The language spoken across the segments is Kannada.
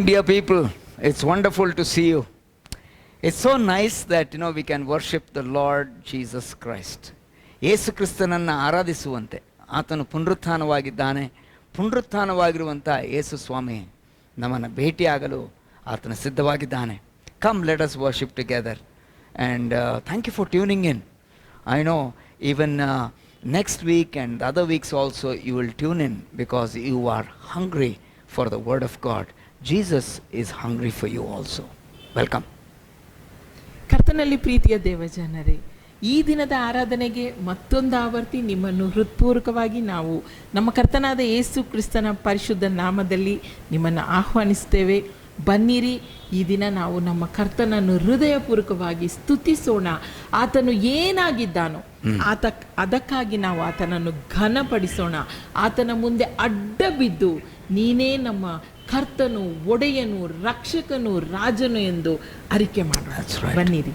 morning, dear people. It's wonderful to see you. It's so nice that we can worship the Lord Jesus Christ. ಯೇಸು ಕ್ರಿಸ್ತನನ್ನು ಆರಾಧಿಸುವಂತೆ ಆತನು ಪುನರುತ್ಥಾನವಾಗಿದ್ದಾನೆ. ಪುನರುತ್ಥಾನವಾಗಿರುವಂಥ ಯೇಸು ಸ್ವಾಮಿ ನಮ್ಮನ್ನು ಭೇಟಿಯಾಗಲು ಆತನು ಸಿದ್ಧವಾಗಿದ್ದಾನೆ. Come, let us worship together. And thank you for tuning in. I know even next week and the other weeks also you will tune in because you are hungry for the word of God. Jesus is hungry for you also. Welcome. ಕರ್ತನಲ್ಲಿ ಪ್ರೀತಿಯ ದೇವಜನರೇ, ಈ ದಿನದ ಆರಾಧನೆಗೆ ಮತ್ತೊಂದು ಆವರ್ತಿ ನಿಮ್ಮನ್ನು ಹೃತ್ಪೂರ್ವಕವಾಗಿ ನಾವು ನಮ್ಮ ಕರ್ತನಾದ ಯೇಸು ಕ್ರಿಸ್ತನ ಪರಿಶುದ್ಧ ನಾಮದಲ್ಲಿ ನಿಮ್ಮನ್ನು ಆಹ್ವಾನಿಸ್ತೇವೆ. ಬನ್ನಿರಿ, ಈ ದಿನ ನಾವು ನಮ್ಮ ಕರ್ತನನ್ನು ಹೃದಯಪೂರ್ವಕವಾಗಿ ಸ್ತುತಿಸೋಣ. ಆತನು ಏನಾಗಿದ್ದಾನೋ ಅದಕ್ಕಾಗಿ ನಾವು ಆತನನ್ನು ಘನಪಡಿಸೋಣ. ಆತನ ಮುಂದೆ ಅಡ್ಡ ಬಿದ್ದು ನೀನೇ ನಮ್ಮ ಕರ್ತನು, ಒಡೆಯನು, ರಕ್ಷಕನು, ರಾಜನು ಎಂದು ಅರಿಕೆ ಮಾಡೋಣ. ಬನ್ನಿರಿ.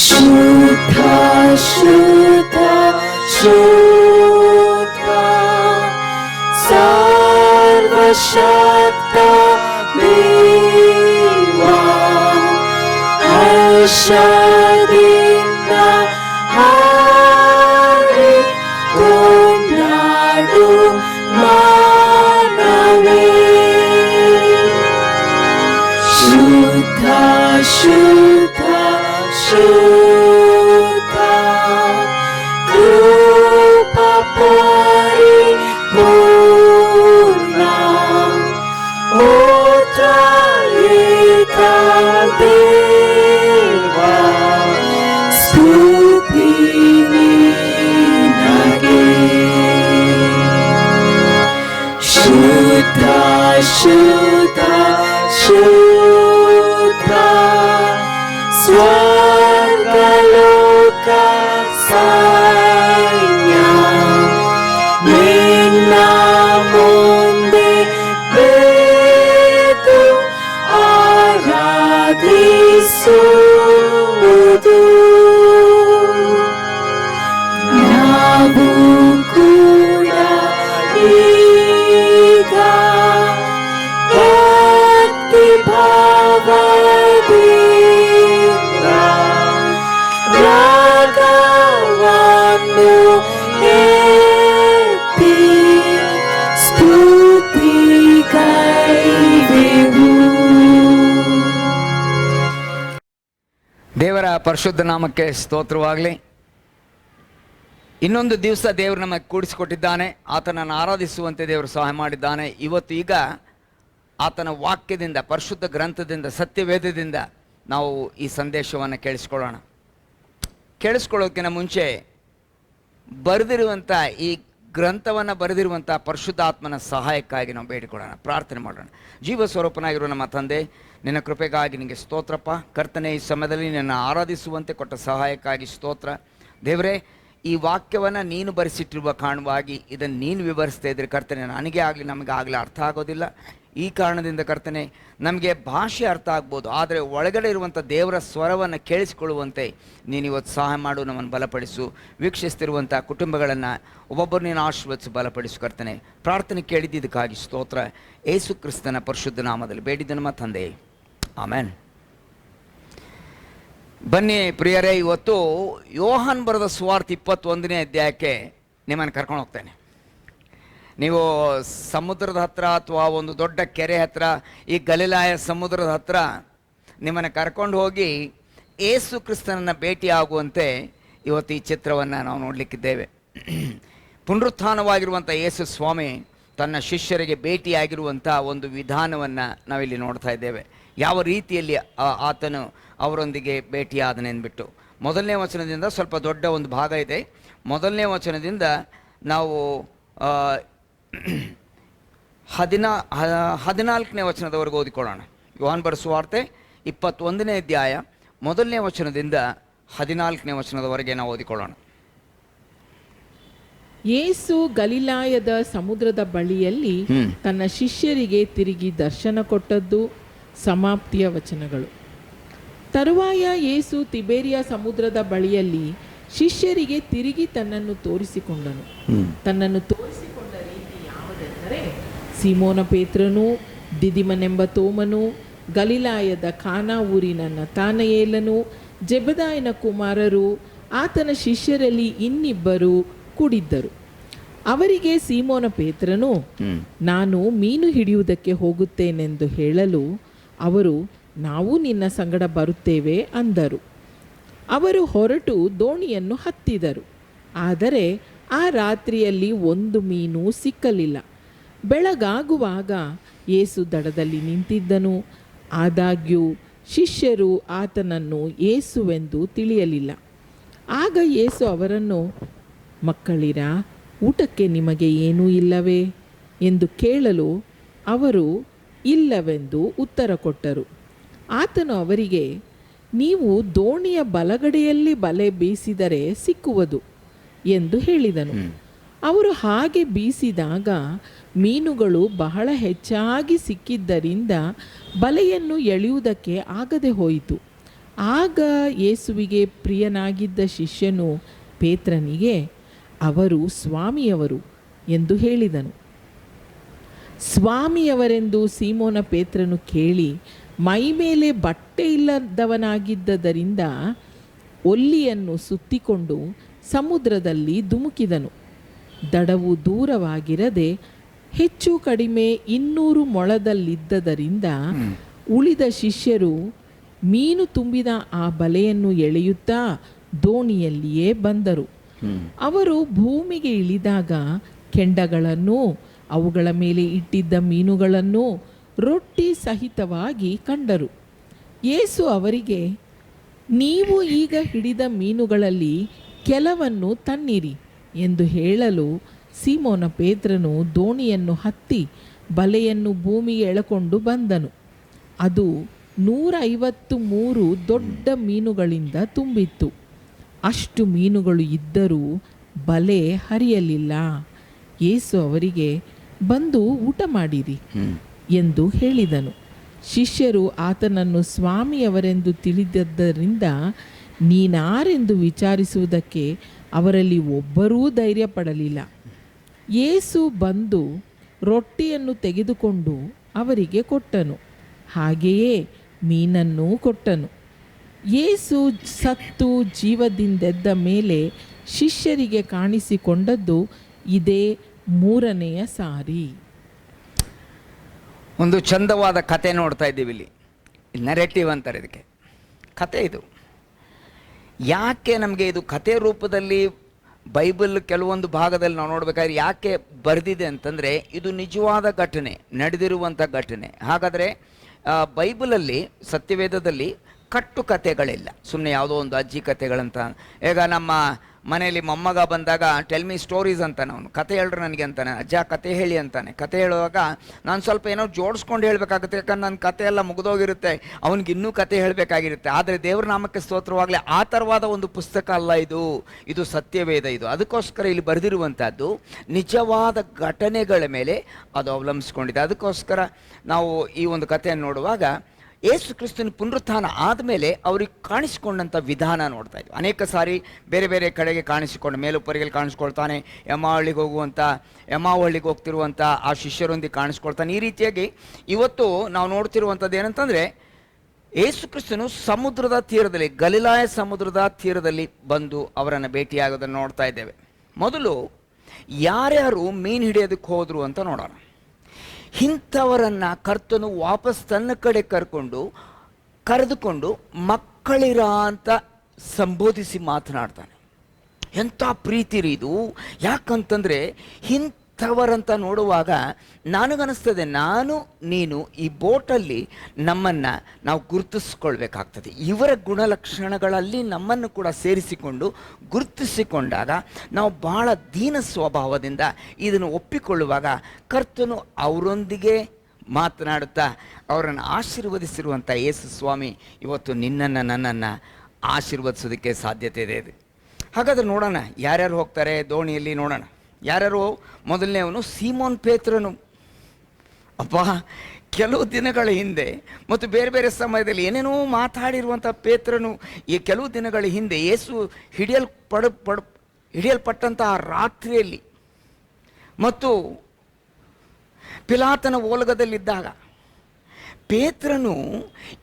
ಶುದ್ಧ ಶುದ್ಧ ಶುದ್ಧ ಸರ್ವಶಕ್ತ ದೇವ, ಹರ್ಷದಿಂದ ಹಾಡಿ ಕೊಂಡಾಡು ಮಾನವೇ. ಶುದ್ಧ ಶುದ್ಧ ಶುದ್ಧ ಕೃಪಾ ಪರಿಪೂರ್ಣ ಓ ತ್ರಿಯೇಕ ದೇವ, ಸ್ತುತಿ ನಿನಗೆ. ಶುದ್ಧ ಶುದ್ಧ ಶುದ್ಧ ಸ್ವರ್ಗಲೋಕ ಸೈನ್ಯ ನಿನ್ನ ಮುಂದೆ ಬೇತು ಆರಾಧಿಸುವುದು. ನಾವು ಕೂಡ ಈಗ ಭಕ್ತಿ ಭಾವದಿ ರಾಗವನ್ನು ಎತ್ತಿ ಸ್ತುತಿಗೈದೆವು. ದೇವರ ಪರಿಶುದ್ಧ ನಾಮಕ್ಕೆ ಸ್ತೋತ್ರವಾಗಲಿ. ಇನ್ನೊಂದು ದಿವಸ ದೇವರು ನಮಗೆ ಕೂಡಿಸಿಕೊಟ್ಟಿದ್ದಾನೆ. ಆತನನ್ನು ಆರಾಧಿಸುವಂತೆ ದೇವರು ಸಹಾಯ ಮಾಡಿದ್ದಾನೆ. ಇವತ್ತು ಈಗ ಆತನ ವಾಕ್ಯದಿಂದ, ಪರಿಶುದ್ಧ ಗ್ರಂಥದಿಂದ, ಸತ್ಯವೇದದಿಂದ ನಾವು ಈ ಸಂದೇಶವನ್ನು ಕೇಳಿಸ್ಕೊಳ್ಳೋಕ್ಕಿಂತ ಮುಂಚೆ ಬರೆದಿರುವಂಥ ಈ ಗ್ರಂಥವನ್ನು ಬರೆದಿರುವಂಥ ಪರಿಶುದ್ಧಾತ್ಮನ ಸಹಾಯಕ್ಕಾಗಿ ನಾವು ಬೇಡಿಕೊಳ್ಳೋಣ, ಪ್ರಾರ್ಥನೆ ಮಾಡೋಣ. ಜೀವ ಸ್ವರೂಪನಾಗಿರುವ ನಮ್ಮ ತಂದೆ, ನಿನ್ನ ಕೃಪೆಗಾಗಿ ನಿನಗೆ ಸ್ತೋತ್ರಪ್ಪ. ಕರ್ತನೆ, ಈ ಸಮಯದಲ್ಲಿ ನಿನ್ನ ಆರಾಧಿಸುವಂತೆ ಕೊಟ್ಟ ಸಹಾಯಕ್ಕಾಗಿ ಸ್ತೋತ್ರ. ದೇವರೇ, ಈ ವಾಕ್ಯವನ್ನು ನೀನು ಬರೆಸಿಟ್ಟಿರುವ ಕಾರಣವಾಗಿ ಇದನ್ನು ನೀನು ವಿವರಿಸ್ತಾ ಇದ್ದರೆ ಕರ್ತನೆ, ನನಗೆ ಆಗಲಿ ನಮಗೆ ಆಗಲಿ ಅರ್ಥ ಆಗೋದಿಲ್ಲ. ಈ ಕಾರಣದಿಂದ ಕರ್ತನೆ, ನಮಗೆ ಭಾಷೆ ಅರ್ಥ ಆಗ್ಬೋದು, ಆದರೆ ಒಳಗಡೆ ಇರುವಂಥ ದೇವರ ಸ್ವರವನ್ನು ಕೇಳಿಸಿಕೊಳ್ಳುವಂತೆ ನೀನು ಇವತ್ತು ಸಹಾಯ ಮಾಡು, ನಮ್ಮನ್ನು ಬಲಪಡಿಸು. ವೀಕ್ಷಿಸ್ತಿರುವಂಥ ಕುಟುಂಬಗಳನ್ನು ಒಬ್ಬೊಬ್ಬರು ನೀನು ಆಶೀರ್ವದಿಸಿ ಬಲಪಡಿಸು ಕರ್ತನೆ. ಪ್ರಾರ್ಥನೆ ಕೇಳಿದ್ದಕ್ಕಾಗಿ ಸ್ತೋತ್ರ. ಯೇಸು ಕ್ರಿಸ್ತನ ಪರಿಶುದ್ಧ ನಾಮದಲ್ಲಿ ಬೇಡಿದ ನಮ್ಮ ತಂದೆ, ಆಮೆನ್. ಬನ್ನಿ ಪ್ರಿಯರೇ, ಇವತ್ತು ಯೋಹಾನ್ ಬರೆದ ಸುವಾರ್ತೆ 21ನೇ ಅಧ್ಯಾಯಕ್ಕೆ ನಿಮ್ಮನ್ನು ಕರ್ಕೊಂಡು ಹೋಗ್ತೇನೆ. ನೀವು ಸಮುದ್ರದ ಹತ್ರ ಅಥವಾ ಒಂದು ದೊಡ್ಡ ಕೆರೆ ಹತ್ರ, ಈ ಗಲಿಲಾಯ ಸಮುದ್ರದ ಹತ್ರ ನಿಮ್ಮನ್ನು ಕರ್ಕೊಂಡು ಹೋಗಿ ಯೇಸು ಕ್ರಿಸ್ತನನ್ನು ಭೇಟಿಯಾಗುವಂತೆ ಇವತ್ತು ಈ ಚಿತ್ರವನ್ನು ನಾವು ನೋಡಲಿಕ್ಕಿದ್ದೇವೆ. ಪುನರುತ್ಥಾನವಾಗಿರುವಂಥ ಯೇಸು ಸ್ವಾಮಿ ತನ್ನ ಶಿಷ್ಯರಿಗೆ ಭೇಟಿಯಾಗಿರುವಂಥ ಒಂದು ವಿಧಾನವನ್ನು ನಾವಿಲ್ಲಿ ನೋಡ್ತಾ ಇದ್ದೇವೆ. ಯಾವ ರೀತಿಯಲ್ಲಿ ಆತನು ಅವರೊಂದಿಗೆ ಭೇಟಿಯಾದನೆ ಅಂದ್ಬಿಟ್ಟು. ಮೊದಲನೇ ವಚನದಿಂದ ಸ್ವಲ್ಪ ದೊಡ್ಡ ಒಂದು ಭಾಗ ಇದೆ. ಮೊದಲನೇ ವಚನದಿಂದ ನಾವು 14ನೇ ವಚನದವರೆಗೂ ಓದಿಕೊಳ್ಳೋಣ. ಯೋಹಾನ್ ಬರೆದ ಸುವಾರ್ತೆ 21ನೇ ಅಧ್ಯಾಯ ಮೊದಲನೇ ವಚನದಿಂದ 14ನೇ ವಚನದವರೆಗೆ ನಾವು ಓದಿಕೊಳ್ಳೋಣ. ಯೇಸು ಗಲಿಲಾಯದ ಸಮುದ್ರದ ಬಳಿಯಲ್ಲಿ ತನ್ನ ಶಿಷ್ಯರಿಗೆ ತಿರುಗಿ ದರ್ಶನ ಕೊಟ್ಟದ್ದು ಸಮಾಪ್ತಿಯ ವಚನಗಳು. ತರುವಾಯ ಯೇಸು ತಿಬೇರಿಯ ಸಮುದ್ರದ ಬಳಿಯಲ್ಲಿ ಶಿಷ್ಯರಿಗೆ ತಿರುಗಿ ತನ್ನನ್ನು ತೋರಿಸಿಕೊಂಡನು. ತನ್ನನ್ನು ತೋರಿಸಿಕೊಂಡ ರೀತಿ ಯಾವುದೆಂದರೆ, ಸೀಮೋನ ಪೇತ್ರನು, ದಿದಿಮನೆಂಬ ತೋಮನು, ಗಲಿಲಾಯದ ಕಾನಾ ಊರಿನ ನತಾನಯೇಲನು, ಜೆಬೆದಾಯನ ಕುಮಾರರು, ಆತನ ಶಿಷ್ಯರಲ್ಲಿ ಇನ್ನಿಬ್ಬರು ಕೂಡಿದ್ದರು. ಅವರಿಗೆ ಸೀಮೋನ ಪೇತ್ರನು, ನಾನು ಮೀನು ಹಿಡಿಯುವುದಕ್ಕೆ ಹೋಗುತ್ತೇನೆಂದು ಹೇಳಲು ಅವರು, ನಾವು ನಿನ್ನ ಸಂಗಡ ಬರುತ್ತೇವೆ ಅಂದರು. ಅವರು ಹೊರಟು ದೋಣಿಯನ್ನು ಹತ್ತಿದರು. ಆದರೆ ಆ ರಾತ್ರಿಯಲ್ಲಿ ಒಂದು ಮೀನು ಸಿಕ್ಕಲಿಲ್ಲ. ಬೆಳಗಾಗುವಾಗ ಯೇಸು ದಡದಲ್ಲಿ ನಿಂತಿದ್ದನು. ಆದಾಗ್ಯೂ ಶಿಷ್ಯರು ಆತನನ್ನು ಯೇಸುವೆಂದು ತಿಳಿಯಲಿಲ್ಲ. ಆಗ ಯೇಸು ಅವರನ್ನು, ಮಕ್ಕಳಿರ, ಊಟಕ್ಕೆ ನಿಮಗೆ ಏನೂ ಇಲ್ಲವೇ ಎಂದು ಕೇಳಲು ಅವರು ಇಲ್ಲವೆಂದು ಉತ್ತರ ಕೊಟ್ಟರು. ಆತನು ಅವರಿಗೆ, ನೀವು ದೋಣಿಯ ಬಲಗಡೆಯಲ್ಲಿ ಬಲೆ ಬೀಸಿದರೆ ಸಿಕ್ಕುವುದು ಎಂದು ಹೇಳಿದನು. ಅವರು ಹಾಗೆ ಬೀಸಿದಾಗ ಮೀನುಗಳು ಬಹಳ ಹೆಚ್ಚಾಗಿ ಸಿಕ್ಕಿದ್ದರಿಂದ ಬಲೆಯನ್ನು ಎಳೆಯುವುದಕ್ಕೆ ಆಗದೆ ಹೋಯಿತು. ಆಗ ಯೇಸುವಿಗೆ ಪ್ರಿಯನಾಗಿದ್ದ ಶಿಷ್ಯನು ಪೇತ್ರನಿಗೆ, ಅವರು ಸ್ವಾಮಿಯವರು ಎಂದು ಹೇಳಿದನು. ಸ್ವಾಮಿಯವರೆಂದು ಸೀಮೋನ ಪೇತ್ರನು ಕೇಳಿ ಮೈಮೇಲೆ ಬಟ್ಟೆ ಇಲ್ಲದವನಾಗಿದ್ದರಿಂದ ಒಲ್ಲಿಯನ್ನು ಸುತ್ತಿಕೊಂಡು ಸಮುದ್ರದಲ್ಲಿ ಧುಮುಕಿದನು. ದಡವು ದೂರವಾಗಿರದೆ ಹೆಚ್ಚು ಕಡಿಮೆ 200 ಮೊಳದಲ್ಲಿದ್ದರಿಂದ ಉಳಿದ ಶಿಷ್ಯರು ಮೀನು ತುಂಬಿದ ಆ ಬಲೆಯನ್ನು ಎಳೆಯುತ್ತಾ ದೋಣಿಯಲ್ಲಿಯೇ ಬಂದರು. ಅವರು ಭೂಮಿಗೆ ಇಳಿದಾಗ ಕೆಂಡಗಳನ್ನು, ಅವುಗಳ ಮೇಲೆ ಇಟ್ಟಿದ್ದ ಮೀನುಗಳನ್ನು ರೊಟ್ಟಿ ಸಹಿತವಾಗಿ ಕಂಡರು. ಯೇಸು ಅವರಿಗೆ, ನೀವು ಈಗ ಹಿಡಿದ ಮೀನುಗಳಲ್ಲಿ ಕೆಲವನ್ನು ತನ್ನಿರಿ ಎಂದು ಹೇಳಲು ಸೀಮೋನ ಪೇತ್ರನು ದೋಣಿಯನ್ನು ಹತ್ತಿ ಬಲೆಯನ್ನು ಭೂಮಿಗೆ ಎಳೆಕೊಂಡು ಬಂದನು. ಅದು 153 ದೊಡ್ಡ ಮೀನುಗಳಿಂದ ತುಂಬಿತ್ತು. ಅಷ್ಟು ಮೀನುಗಳು ಇದ್ದರೂ ಬಲೆ ಹರಿಯಲಿಲ್ಲ. ಯೇಸು ಅವರಿಗೆ, ಬಂದು ಊಟ ಮಾಡಿರಿ ಎಂದು ಹೇಳಿದನು. ಶಿಷ್ಯರು ಆತನನ್ನು ಸ್ವಾಮಿಯವರೆಂದು ತಿಳಿದದ್ದರಿಂದ ನೀನಾರೆಂದು ವಿಚಾರಿಸುವುದಕ್ಕೆ ಅವರಲ್ಲಿ ಒಬ್ಬರೂ ಧೈರ್ಯ ಪಡಲಿಲ್ಲ. ಯೇಸು ಬಂದು ರೊಟ್ಟಿಯನ್ನು ತೆಗೆದುಕೊಂಡು ಅವರಿಗೆ ಕೊಟ್ಟನು. ಹಾಗೆಯೇ ಮೀನನ್ನೂ ಕೊಟ್ಟನು. ಯೇಸು ಸತ್ತು ಜೀವದಿಂದೆದ್ದ ಮೇಲೆ ಶಿಷ್ಯರಿಗೆ ಕಾಣಿಸಿಕೊಂಡದ್ದು ಇದೇ 3ನೆಯ ಸಾರಿ. ಒಂದು ಚಂದವಾದ ಕತೆ ನೋಡ್ತಾ ಇದ್ದೀವಿ ಇಲ್ಲಿ. ನರೇಟಿವ್ ಅಂತಾರೆ ಇದಕ್ಕೆ. ಕತೆ ಇದು ಯಾಕೆ ನಮಗೆ ಇದು ಕತೆ ರೂಪದಲ್ಲಿ ಬೈಬಲ್ ಕೆಲವೊಂದು ಭಾಗದಲ್ಲಿ ನಾವು ನೋಡಬೇಕಾದ್ರೆ ಯಾಕೆ ಬರೆದಿದೆ ಅಂತಂದರೆ, ಇದು ನಿಜವಾದ ಘಟನೆ, ನಡೆದಿರುವಂಥ ಘಟನೆ. ಹಾಗಾದರೆ ಬೈಬಲಲ್ಲಿ, ಸತ್ಯವೇದದಲ್ಲಿ ಕಟ್ಟು ಕಥೆಗಳಿಲ್ಲ. ಸುಮ್ಮನೆ ಯಾವುದೋ ಒಂದು ಅಜ್ಜಿ ಕಥೆಗಳಂತ. ಈಗ ನಮ್ಮ ಮನೆಯಲ್ಲಿ ಮೊಮ್ಮಗ ಬಂದಾಗ ಟೆಲ್ ಮಿ ಸ್ಟೋರೀಸ್ ಅಂತಾನೆ, ಅವನು ಕತೆ ಹೇಳ್ರು ನನಗೆ ಅಂತಾನೆ, ಅಜ್ಜ ಕತೆ ಹೇಳಿ ಅಂತಾನೆ. ಕತೆ ಹೇಳುವಾಗ ನಾನು ಸ್ವಲ್ಪ ಏನೋ ಜೋಡಿಸ್ಕೊಂಡು ಹೇಳಬೇಕಾಗುತ್ತೆ, ಯಾಕಂದ್ರೆ ನನ್ನ ಕತೆ ಎಲ್ಲ ಮುಗಿದೋಗಿರುತ್ತೆ, ಅವನಿಗೆ ಇನ್ನೂ ಕತೆ ಹೇಳಬೇಕಾಗಿರುತ್ತೆ. ಆದರೆ ದೇವ್ರ ನಾಮಕ್ಕೆ ಸ್ತೋತ್ರವಾಗಲಿ, ಆ ಥರವಾದ ಒಂದು ಪುಸ್ತಕ ಅಲ್ಲ ಇದು. ಇದು ಸತ್ಯವೇದ. ಇದು ಅದಕ್ಕೋಸ್ಕರ ಇಲ್ಲಿ ಬರೆದಿರುವಂಥದ್ದು ನಿಜವಾದ ಘಟನೆಗಳ ಮೇಲೆ ಅದು ಅವಲಂಬಿಸ್ಕೊಂಡಿದೆ. ಅದಕ್ಕೋಸ್ಕರ ನಾವು ಈ ಒಂದು ಕಥೆಯನ್ನು ನೋಡುವಾಗ ಯೇಸು ಕ್ರಿಸ್ತನ ಪುನರುತ್ಥಾನ ಆದಮೇಲೆ ಅವ್ರಿಗೆ ಕಾಣಿಸಿಕೊಂಡಂಥ ವಿಧಾನ ನೋಡ್ತಾ ಇದ್ವಿ. ಅನೇಕ ಸಾರಿ ಬೇರೆ ಬೇರೆ ಕಡೆಗೆ ಕಾಣಿಸಿಕೊಂಡು, ಮೇಲುಪ್ಪರಿಗೆಲ್ಲಿ ಕಾಣಿಸ್ಕೊಳ್ತಾನೆ, ಎಮಾವಳ್ಳಿಗೆ ಹೋಗ್ತಿರುವಂಥ ಆ ಶಿಷ್ಯರೊಂದಿಗೆ ಕಾಣಿಸ್ಕೊಳ್ತಾನೆ. ಈ ರೀತಿಯಾಗಿ ಇವತ್ತು ನಾವು ನೋಡ್ತಿರುವಂಥದ್ದು ಏನಂತಂದರೆ, ಯೇಸು ಕ್ರಿಸ್ತನು ಸಮುದ್ರದ ತೀರದಲ್ಲಿ, ಗಲಿಲಾಯ ಸಮುದ್ರದ ತೀರದಲ್ಲಿ ಬಂದು ಅವರನ್ನು ಭೇಟಿಯಾಗೋದನ್ನು ನೋಡ್ತಾ ಇದ್ದೇವೆ. ಮೊದಲು ಯಾರ್ಯಾರು ಮೀನು ಹಿಡಿಯೋದಕ್ಕೆ ಹೋದರು ಅಂತ ನೋಡೋಣ. ಇಂಥವರನ್ನು ಕರ್ತನು ವಾಪಸ್ ತನ್ನ ಕಡೆ ಕರೆದುಕೊಂಡು ಮಕ್ಕಳಿರ ಅಂತ ಸಂಬೋಧಿಸಿ ಮಾತನಾಡ್ತಾನೆ. ಎಂಥ ಪ್ರೀತಿ ರೀ ಇದು! ಯಾಕಂತಂದರೆ ಇಂಥವರಂತ ನೋಡುವಾಗ ನನಗನ್ನಿಸ್ತದೆ, ನಾನು ನೀನು ಈ ಬೋಟಲ್ಲಿ ನಮ್ಮನ್ನು ನಾವು ಗುರುತಿಸ್ಕೊಳ್ಬೇಕಾಗ್ತದೆ. ಇವರ ಗುಣಲಕ್ಷಣಗಳಲ್ಲಿ ನಮ್ಮನ್ನು ಕೂಡ ಸೇರಿಸಿಕೊಂಡು ಗುರುತಿಸಿಕೊಂಡಾಗ ನಾವು ಬಹಳ ದೀನ ಸ್ವಭಾವದಿಂದ ಇದನ್ನು ಒಪ್ಪಿಕೊಳ್ಳುವಾಗ ಕರ್ತನು ಅವರೊಂದಿಗೆ ಮಾತನಾಡುತ್ತಾ ಅವರನ್ನು ಆಶೀರ್ವದಿಸಿರುವಂಥ ಯೇಸು ಸ್ವಾಮಿ ಇವತ್ತು ನಿನ್ನನ್ನು ನನ್ನನ್ನು ಆಶೀರ್ವದಿಸೋದಕ್ಕೆ ಸಾಧ್ಯತೆ ಇದೆ. ಹಾಗಾದರೆ ನೋಡೋಣ ಯಾರ್ಯಾರು ಹೋಗ್ತಾರೆ ದೋಣಿಯಲ್ಲಿ. ನೋಡೋಣ ಯಾರ್ಯಾರು. ಮೊದಲನೇವನು ಸೀಮೋನ್ ಪೇತ್ರನು. ಅಪ್ಪ, ಕೆಲವು ದಿನಗಳ ಹಿಂದೆ ಮತ್ತು ಬೇರೆ ಬೇರೆ ಸಮಯದಲ್ಲಿ ಏನೇನೋ ಮಾತಾಡಿರುವಂಥ ಪೇತ್ರನು ಈ ಕೆಲವು ದಿನಗಳ ಹಿಂದೆ ಯೇಸು ಹಿಡಿಯಲ್ಪಟ್ಟಂತಹ ರಾತ್ರಿಯಲ್ಲಿ ಮತ್ತು ಪಿಲಾತನ ಓಲಗದಲ್ಲಿದ್ದಾಗ ಪೇತ್ರನು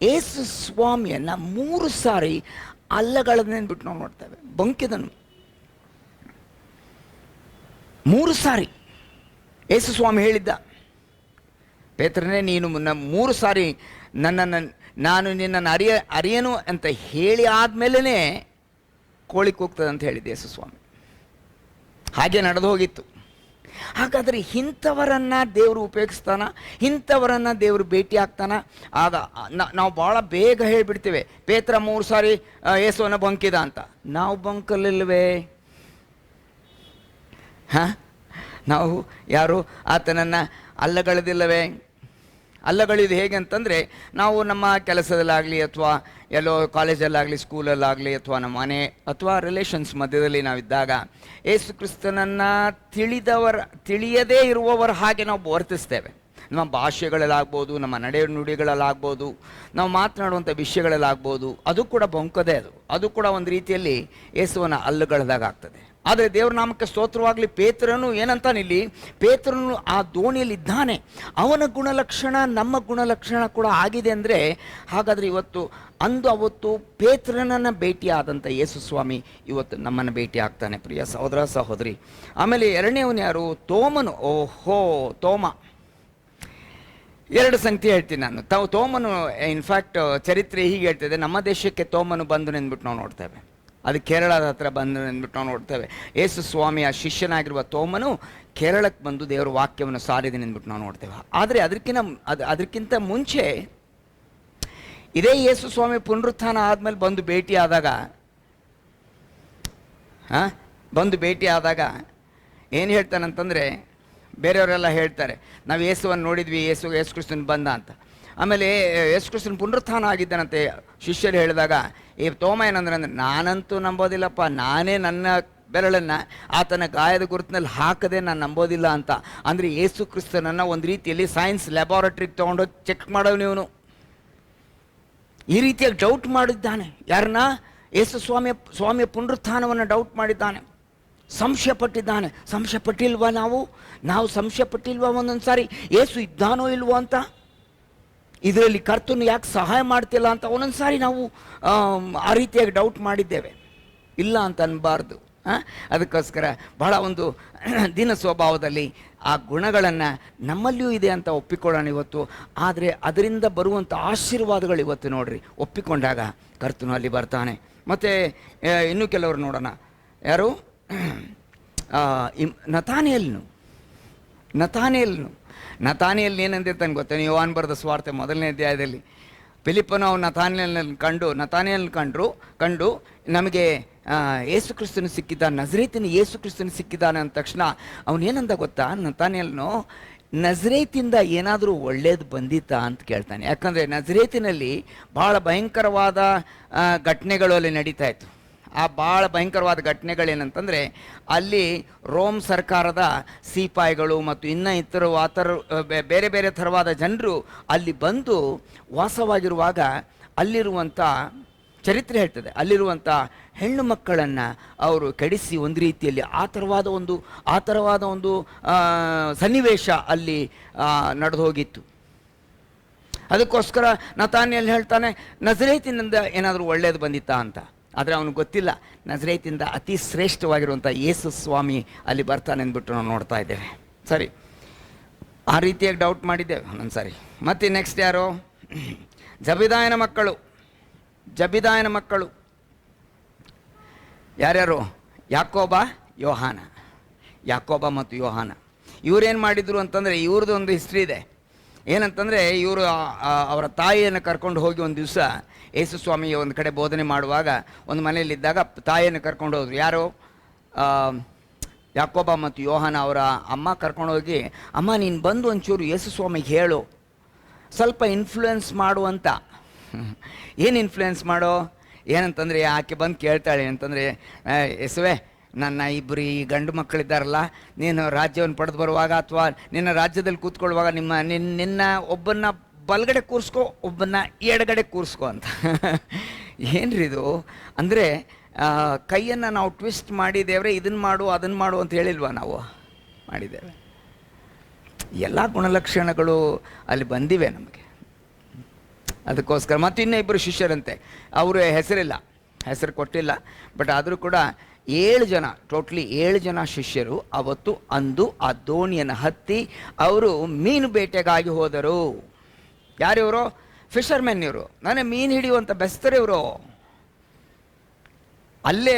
ಯೇಸು ಸ್ವಾಮಿಯನ್ನು 3 ಸಾರಿ ಅಲ್ಲಗಳನ್ನೇನ್ಬಿಟ್ಟು ನಾವು ನೋಡ್ತೇವೆ. ಬಂಕಿದನು 3 ಸಾರಿ. ಯೇಸು ಸ್ವಾಮಿ ಹೇಳಿದ್ದ, ಪೇತ್ರನೇ ನೀನು 3 ಸಾರಿ ನಾನು ನಿನ್ನನ್ನು ಅರಿಯನು ಅಂತ ಹೇಳಿ ಆದಮೇಲೆ ಕೋಳಿ ಕೂಗ್ತದೆ ಅಂತ ಹೇಳಿದ್ದೆ ಯೇಸು ಸ್ವಾಮಿ. ಹಾಗೆ ನಡೆದು ಹೋಗಿತ್ತು. ಹಾಗಾದರೆ ಇಂಥವರನ್ನು ದೇವರು ಉಪಯೋಗಿಸ್ತಾನ, ಇಂಥವರನ್ನು ದೇವರು ಭೇಟಿ ಆಗ್ತಾನ. ಆಗ ನಾವು ಭಾಳ ಬೇಗ ಹೇಳಿಬಿಡ್ತೇವೆ ಪೇತ್ರ 3 ಸಾರಿ ಯೇಸುವನ್ನು ಬಂಕಿದ ಅಂತ. ನಾವು ಬಂಕಲಿಲ್ವೇ? ನಾವು ಯಾರು ಆತನನ್ನು ಅಲ್ಲಗಳೆದಿಲ್ಲವೇ? ಅಲ್ಲಗಳಿದು ಹೇಗೆ ಅಂತಂದರೆ, ನಾವು ನಮ್ಮ ಕೆಲಸದಲ್ಲಾಗಲಿ ಅಥವಾ ಎಲ್ಲೋ ಕಾಲೇಜಲ್ಲಾಗಲಿ ಸ್ಕೂಲಲ್ಲಾಗಲಿ ಅಥವಾ ನಮ್ಮ ಮನೆ ಅಥವಾ ರಿಲೇಷನ್ಸ್ ಮಧ್ಯದಲ್ಲಿ ನಾವಿದ್ದಾಗ ಯೇಸು ಕ್ರಿಸ್ತನನ್ನು ತಿಳಿಯದೇ ಇರುವವರ ಹಾಗೆ ನಾವು ವರ್ತಿಸ್ತೇವೆ. ನಮ್ಮ ಭಾಷೆಗಳಲ್ಲಾಗ್ಬೋದು, ನಮ್ಮ ನಡೆ ನುಡಿಗಳಲ್ಲಾಗ್ಬೋದು, ನಾವು ಮಾತನಾಡುವಂಥ ವಿಷಯಗಳಲ್ಲಾಗ್ಬೋದು. ಅದು ಕೂಡ ಬಂಕದೇ. ಅದು ಕೂಡ ಒಂದು ರೀತಿಯಲ್ಲಿ ಯೇಸುವನ್ನು ಅಲ್ಲುಗಳದಾಗ ಆಗ್ತದೆ. ಆದರೆ ದೇವ್ರ ನಾಮಕ್ಕೆ ಸ್ತೋತ್ರವಾಗಲಿ. ಪೇತ್ರನು ಏನಂತಾನಿಲ್ಲಿ, ಪೇತ್ರನು ಆ ದೋಣಿಯಲ್ಲಿದ್ದಾನೆ. ಅವನ ಗುಣಲಕ್ಷಣ ನಮ್ಮ ಗುಣಲಕ್ಷಣ ಕೂಡ ಆಗಿದೆ ಅಂದರೆ, ಹಾಗಾದರೆ ಅವತ್ತು ಪೇತ್ರನನ್ನು ಭೇಟಿಯಾದಂಥ ಯೇಸು ಸ್ವಾಮಿ ಇವತ್ತು ನಮ್ಮನ್ನು ಭೇಟಿ ಆಗ್ತಾನೆ, ಪ್ರಿಯ ಸಹೋದರ ಸಹೋದರಿ. ಆಮೇಲೆ ಎರಡನೇವನು ಯಾರು? ತೋಮನು. ತೋಮ. 2 ಸಂಗತಿ ಹೇಳ್ತೀನಿ ನಾನು. ತೋಮನು ಇನ್ಫ್ಯಾಕ್ಟ್ ಚರಿತ್ರೆ ಹೀಗೆ ಹೇಳ್ತಿದೆ, ನಮ್ಮ ದೇಶಕ್ಕೆ ತೋಮನು ಬಂದು ನೆಂದ್ಬಿಟ್ಟು ನಾವು ನೋಡ್ತೇವೆ. ಅದು ಕೇರಳದ ಹತ್ರ ಬಂದು ಅಂದ್ಬಿಟ್ಟು ನಾವು ನೋಡ್ತೇವೆ. ಯೇಸು ಸ್ವಾಮಿಯ ಶಿಷ್ಯನಾಗಿರುವ ತೋಮನು ಕೇರಳಕ್ಕೆ ಬಂದು ದೇವರ ವಾಕ್ಯವನ್ನು ಸಾರಿದೆ ಅಂದ್ಬಿಟ್ಟು ನಾವು ನೋಡ್ತೇವೆ. ಆದರೆ ಅದಕ್ಕಿಂತ ಮುಂಚೆ ಇದೇ ಯೇಸು ಸ್ವಾಮಿ ಪುನರುತ್ಥಾನ ಆದಮೇಲೆ ಬಂದು ಭೇಟಿ ಆದಾಗ ಏನು ಹೇಳ್ತಾನಂತಂದರೆ, ಬೇರೆಯವರೆಲ್ಲ ಹೇಳ್ತಾರೆ ನಾವು ಯೇಸುವನ್ನು ನೋಡಿದ್ವಿ, ಯೇಸು ಕ್ರಿಸ್ತನ ಬಂದ ಅಂತ. ಆಮೇಲೆ ಯೇಸು ಕ್ರಿಸ್ತನ ಪುನರುತ್ಥಾನ ಆಗಿದ್ದಾನಂತೆ ಶಿಷ್ಯರು ಹೇಳಿದಾಗ ಈ ತೋಮ ಏನಂದ್ರೆ, ನಾನಂತೂ ನಂಬೋದಿಲ್ಲಪ್ಪ, ನಾನೇ ನನ್ನ ಬೆರಳನ್ನು ಆತನ ಗಾಯದ ಗುರುತಿನಲ್ಲಿ ಹಾಕದೆ ನಾನು ನಂಬೋದಿಲ್ಲ ಅಂತ. ಅಂದರೆ ಯೇಸು ಕ್ರಿಸ್ತನನ್ನು ಒಂದು ರೀತಿಯಲ್ಲಿ ಸೈನ್ಸ್ ಲ್ಯಾಬಾರೇಟ್ರಿಗೆ ತೊಗೊಂಡೋಗಿ ಚೆಕ್ ಮಾಡೋನು ಇವನು. ಈ ರೀತಿಯಾಗಿ ಡೌಟ್ ಮಾಡಿದ್ದಾನೆ. ಯಾರನ್ನ? ಯೇಸು ಸ್ವಾಮಿಯ ಪುನರುತ್ಥಾನವನ್ನು ಡೌಟ್ ಮಾಡಿದ್ದಾನೆ, ಸಂಶಯ ಪಟ್ಟಿದ್ದಾನೆ. ಸಂಶಯ ಪಟ್ಟಿಲ್ವಾ? ನಾವು ಸಂಶಯ ಪಟ್ಟಿಲ್ವಾ ಒಂದೊಂದು ಸಾರಿ ಯೇಸು ಇದ್ದಾನೋ ಇಲ್ವೋ ಅಂತ? ಇದರಲ್ಲಿ ಕರ್ತನು ಯಾಕೆ ಸಹಾಯ ಮಾಡ್ತಿಲ್ಲ ಅಂತ ಒಂದೊಂದು ಸಾರಿ ನಾವು ಆ ರೀತಿಯಾಗಿ ಡೌಟ್ ಮಾಡಿದ್ದೇವೆ. ಇಲ್ಲ ಅಂತ ಅನ್ನಬಾರ್ದು. ಅದಕ್ಕೋಸ್ಕರ ಬಹಳ ಒಂದು ದಿನ ಸ್ವಭಾವದಲ್ಲಿ ಆ ಗುಣಗಳನ್ನು ನಮ್ಮಲ್ಲಿಯೂ ಇದೆ ಅಂತ ಒಪ್ಪಿಕೊಳ್ಳೋಣ ಇವತ್ತು. ಆದರೆ ಅದರಿಂದ ಬರುವಂಥ ಆಶೀರ್ವಾದಗಳು ಇವತ್ತು ನೋಡ್ರಿ, ಒಪ್ಪಿಕೊಂಡಾಗ ಕರ್ತನು ಅಲ್ಲಿ ಬರ್ತಾನೆ. ಮತ್ತು ಇನ್ನೂ ಕೆಲವರು ನೋಡೋಣ. ಯಾರು? ನತಾನಿಯಲ್ ಏನಂದಿರ್ತಾನೆ ಗೊತ್ತೇನು? ಯೋಹಾನ್ ಬರೆದ ಸುವಾರ್ತೆ 1ನೇ ಅಧ್ಯಾಯದಲ್ಲಿ ಫಿಲಿಪ್ಪನು ಅವನು ನತಾನಿಯಲ್ ಕಂಡು ನಮಗೆ ಯೇಸು ಕ್ರಿಸ್ತನು ಸಿಕ್ಕಿದ್ದಾನೆ, ನಜರೇತಿನ ಯೇಸು ಕ್ರಿಸ್ತನು ಸಿಕ್ಕಿದ್ದಾನೆ ಅಂದ ತಕ್ಷಣ ಅವನೇನಂದ ಗೊತ್ತಾ? ನತಾನಿಯಲ್ನು ನಜರೇತಿಂದ ಏನಾದರೂ ಒಳ್ಳೇದು ಬಂದಿತ್ತಾ ಅಂತ ಕೇಳ್ತಾನೆ. ಯಾಕಂದರೆ ನಜರೇತಿನಲ್ಲಿ ಭಾಳ ಭಯಂಕರವಾದ ಘಟನೆಗಳು ಅಲ್ಲಿ ನಡೀತಾ ಇತ್ತು. ಆ ಭಾಳ ಭಯಂಕರವಾದ ಘಟನೆಗಳೇನಂತಂದರೆ, ಅಲ್ಲಿ ರೋಮ್ ಸರ್ಕಾರದ ಸಿಪಾಯಿಗಳು ಮತ್ತು ಬೇರೆ ಬೇರೆ ಥರವಾದ ಜನರು ಅಲ್ಲಿ ಬಂದು ವಾಸವಾಗಿರುವಾಗ ಅಲ್ಲಿರುವಂಥ ಚರಿತ್ರೆ ಹೇಳ್ತದೆ, ಅಲ್ಲಿರುವಂಥ ಹೆಣ್ಣು ಮಕ್ಕಳನ್ನು ಅವರು ಕೆಡಿಸಿ ಒಂದು ರೀತಿಯಲ್ಲಿ ಆ ಥರವಾದ ಒಂದು ಸನ್ನಿವೇಶ ಅಲ್ಲಿ ನಡೆದು ಹೋಗಿತ್ತು. ಅದಕ್ಕೋಸ್ಕರ ನತಾನಿಯಲ್ ಹೇಳ್ತಾನೆ, ನಜರೇತಿನಿಂದ ಏನಾದರೂ ಒಳ್ಳೆಯದು ಬಂದಿತ್ತಾ ಅಂತ. ಆದರೆ ಅವನಿಗೆ ಗೊತ್ತಿಲ್ಲ, ನಜರೇತಿಂದ ಅತಿ ಶ್ರೇಷ್ಠವಾಗಿರುವಂಥ ಯೇಸು ಸ್ವಾಮಿ ಅಲ್ಲಿ ಬರ್ತಾನೆ ಅಂದ್ಬಿಟ್ಟು ನಾವು ನೋಡ್ತಾ ಇದ್ದೇವೆ. ಸರಿ, ಆ ರೀತಿಯಾಗಿ ಡೌಟ್ ಮಾಡಿದ್ದೇವೆ ಒಂದೊಂದು ಸಾರಿ. ಮತ್ತು ನೆಕ್ಸ್ಟ್ ಯಾರು? ಜಬಿದಾಯನ ಮಕ್ಕಳು ಯಾರ್ಯಾರು? ಯಾಕೋಬ ಮತ್ತು ಯೋಹಾನ. ಇವರೇನು ಮಾಡಿದರು ಅಂತಂದರೆ, ಇವ್ರದ್ದು ಒಂದು ಹಿಸ್ಟ್ರಿ ಇದೆ. ಏನಂತಂದರೆ, ಇವರು ಅವರ ತಾಯಿಯನ್ನು ಕರ್ಕೊಂಡು ಹೋಗಿ ಒಂದು ದಿವಸ ಯೇಸು ಸ್ವಾಮಿ ಒಂದು ಕಡೆ ಬೋಧನೆ ಮಾಡುವಾಗ ಒಂದು ಮನೆಯಲ್ಲಿದ್ದಾಗ ತಾಯಿಯನ್ನು ಕರ್ಕೊಂಡು ಹೋದ್ರು. ಯಾರು? ಯಾಕೋಬ ಮತ್ತು ಯೋಹಾನ ಅವರ ಅಮ್ಮ ಕರ್ಕೊಂಡು ಹೋಗಿ, ಅಮ್ಮ ನೀನು ಬಂದು ಒಂಚೂರು ಯೇಸು ಸ್ವಾಮಿಗೆ ಹೇಳು, ಸ್ವಲ್ಪ ಇನ್ಫ್ಲೂಯೆನ್ಸ್ ಮಾಡುವಂತ. ಏನು ಇನ್ಫ್ಲೂಯೆನ್ಸ್ ಮಾಡೋ? ಏನಂತಂದರೆ ಆಕೆ ಬಂದು ಕೇಳ್ತಾಳೆ ಅಂತಂದರೆ, ಯೇಸುವೆ ನನ್ನ ಇಬ್ಬರು ಈ ಗಂಡು ಮಕ್ಕಳಿದ್ದಾರಲ್ಲ, ನೀನು ರಾಜ್ಯವನ್ನು ಪಡೆದು ಬರುವಾಗ ಅಥವಾ ನಿನ್ನ ರಾಜ್ಯದಲ್ಲಿ ಕೂತ್ಕೊಳ್ಳುವಾಗ ನಿನ್ನ ಒಬ್ಬನ್ನ ಬಲಗಡೆ ಕೂರಿಸ್ಕೊ, ಒಬ್ಬನ್ನ ಎಡಗಡೆ ಕೂರಿಸ್ಕೊ ಅಂತ. ಏನ್ರಿ ಇದು ಅಂದರೆ, ಕೈಯನ್ನು ನಾವು ಟ್ವಿಸ್ಟ್ ಮಾಡಿದ್ದೇವ್ರೆ, ಇದನ್ನು ಮಾಡು ಅದನ್ನು ಮಾಡು ಅಂತ ಹೇಳಿಲ್ವಾ? ನಾವು ಮಾಡಿದ್ದೇವೆ. ಎಲ್ಲ ಗುಣಲಕ್ಷಣಗಳು ಅಲ್ಲಿ ಬಂದಿವೆ ನಮಗೆ. ಅದಕ್ಕೋಸ್ಕರ ಮತ್ತು ಇನ್ನೂ ಇಬ್ಬರು ಶಿಷ್ಯರಂತೆ, ಅವರು ಹೆಸರು ಕೊಟ್ಟಿಲ್ಲ, ಬಟ್ ಆದರೂ ಕೂಡ 7 ಜನ, ಟೋಟ್ಲಿ 7 ಜನ ಶಿಷ್ಯರು ಅವತ್ತು ಅಂದು ಆ ದೋಣಿಯನ್ನು ಹತ್ತಿ ಅವರು ಮೀನು ಬೇಟೆಗಾಗಿ ಹೋದರು. ಯಾರಿವರು? ಫಿಶರ್ಮೆನ್ ಇವರು. ನಾನೇ ಮೀನು ಹಿಡಿಯುವಂಥ ಬೆಸ್ತರಿವರು. ಅಲ್ಲೇ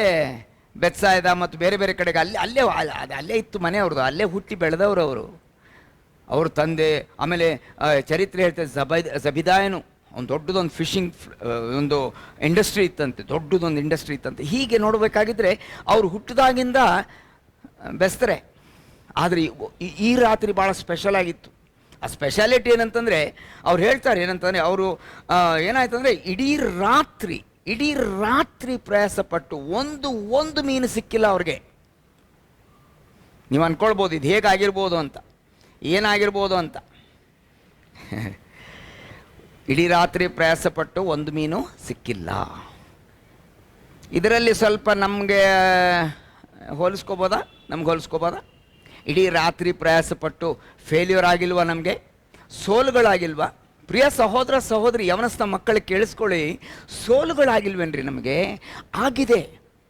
ಬೆತ್ಸಾಯ್ದ ಮತ್ತು ಬೇರೆ ಬೇರೆ ಕಡೆಗೆ ಅಲ್ಲೇ ಇತ್ತು ಮನೆ ಅವ್ರದ್ದು, ಅಲ್ಲೇ ಹುಟ್ಟಿ ಬೆಳೆದವರು ಅವರು. ಅವ್ರ ತಂದೆ, ಆಮೇಲೆ ಚರಿತ್ರೆ ಹೇಳ್ತಾರೆ, ಜಬಿದಾಯನು ಒಂದು ದೊಡ್ಡದೊಂದು ಫಿಶಿಂಗ್ ಒಂದು ಇಂಡಸ್ಟ್ರಿ ಇತ್ತಂತೆ, ದೊಡ್ಡದೊಂದು ಇಂಡಸ್ಟ್ರಿ ಇತ್ತಂತೆ. ಹೀಗೆ ನೋಡಬೇಕಾಗಿದ್ದರೆ ಅವರು ಹುಟ್ಟಿದಾಗಿಂದ ಬೆಸ್ತರೆ. ಆದರೆ ಈ ರಾತ್ರಿ ಭಾಳ ಸ್ಪೆಷಲ್ ಆಗಿತ್ತು. ಆ ಸ್ಪೆಷಾಲಿಟಿ ಏನಂತಂದರೆ, ಅವ್ರು ಹೇಳ್ತಾರೆ ಏನಂತಂದರೆ, ಅವರು ಏನಾಯ್ತಂದರೆ ಇಡೀ ರಾತ್ರಿ ಪ್ರಯಾಸಪಟ್ಟು ಒಂದು ಮೀನು ಸಿಕ್ಕಿಲ್ಲ ಅವ್ರಿಗೆ. ನೀವು ಅಂದ್ಕೊಳ್ಬೋದು ಇದು ಹೇಗಾಗಿರ್ಬೋದು ಅಂತ, ಏನಾಗಿರ್ಬೋದು ಅಂತ. ಇಡೀ ರಾತ್ರಿ ಪ್ರಯಾಸಪಟ್ಟು ಒಂದು ಮೀನು ಸಿಕ್ಕಿಲ್ಲ. ಇದರಲ್ಲಿ ಸ್ವಲ್ಪ ನಮಗೆ ಹೋಲಿಸ್ಕೋಬೋದಾ? ಇಡೀ ರಾತ್ರಿ ಪ್ರಯಾಸಪಟ್ಟು ಫೇಲ್ಯೂರ್ ಆಗಿಲ್ವಾ? ನಮಗೆ ಸೋಲುಗಳಾಗಿಲ್ವಾ? ಪ್ರಿಯ ಸಹೋದರ ಸಹೋದರಿ, ಯವನಸ್ಥ ಮಕ್ಕಳಿಗೆ ಕೇಳಿಸ್ಕೊಳ್ಳಿ, ಸೋಲುಗಳಾಗಿಲ್ವೇನ್ರಿ? ನಮಗೆ ಆಗಿದೆ.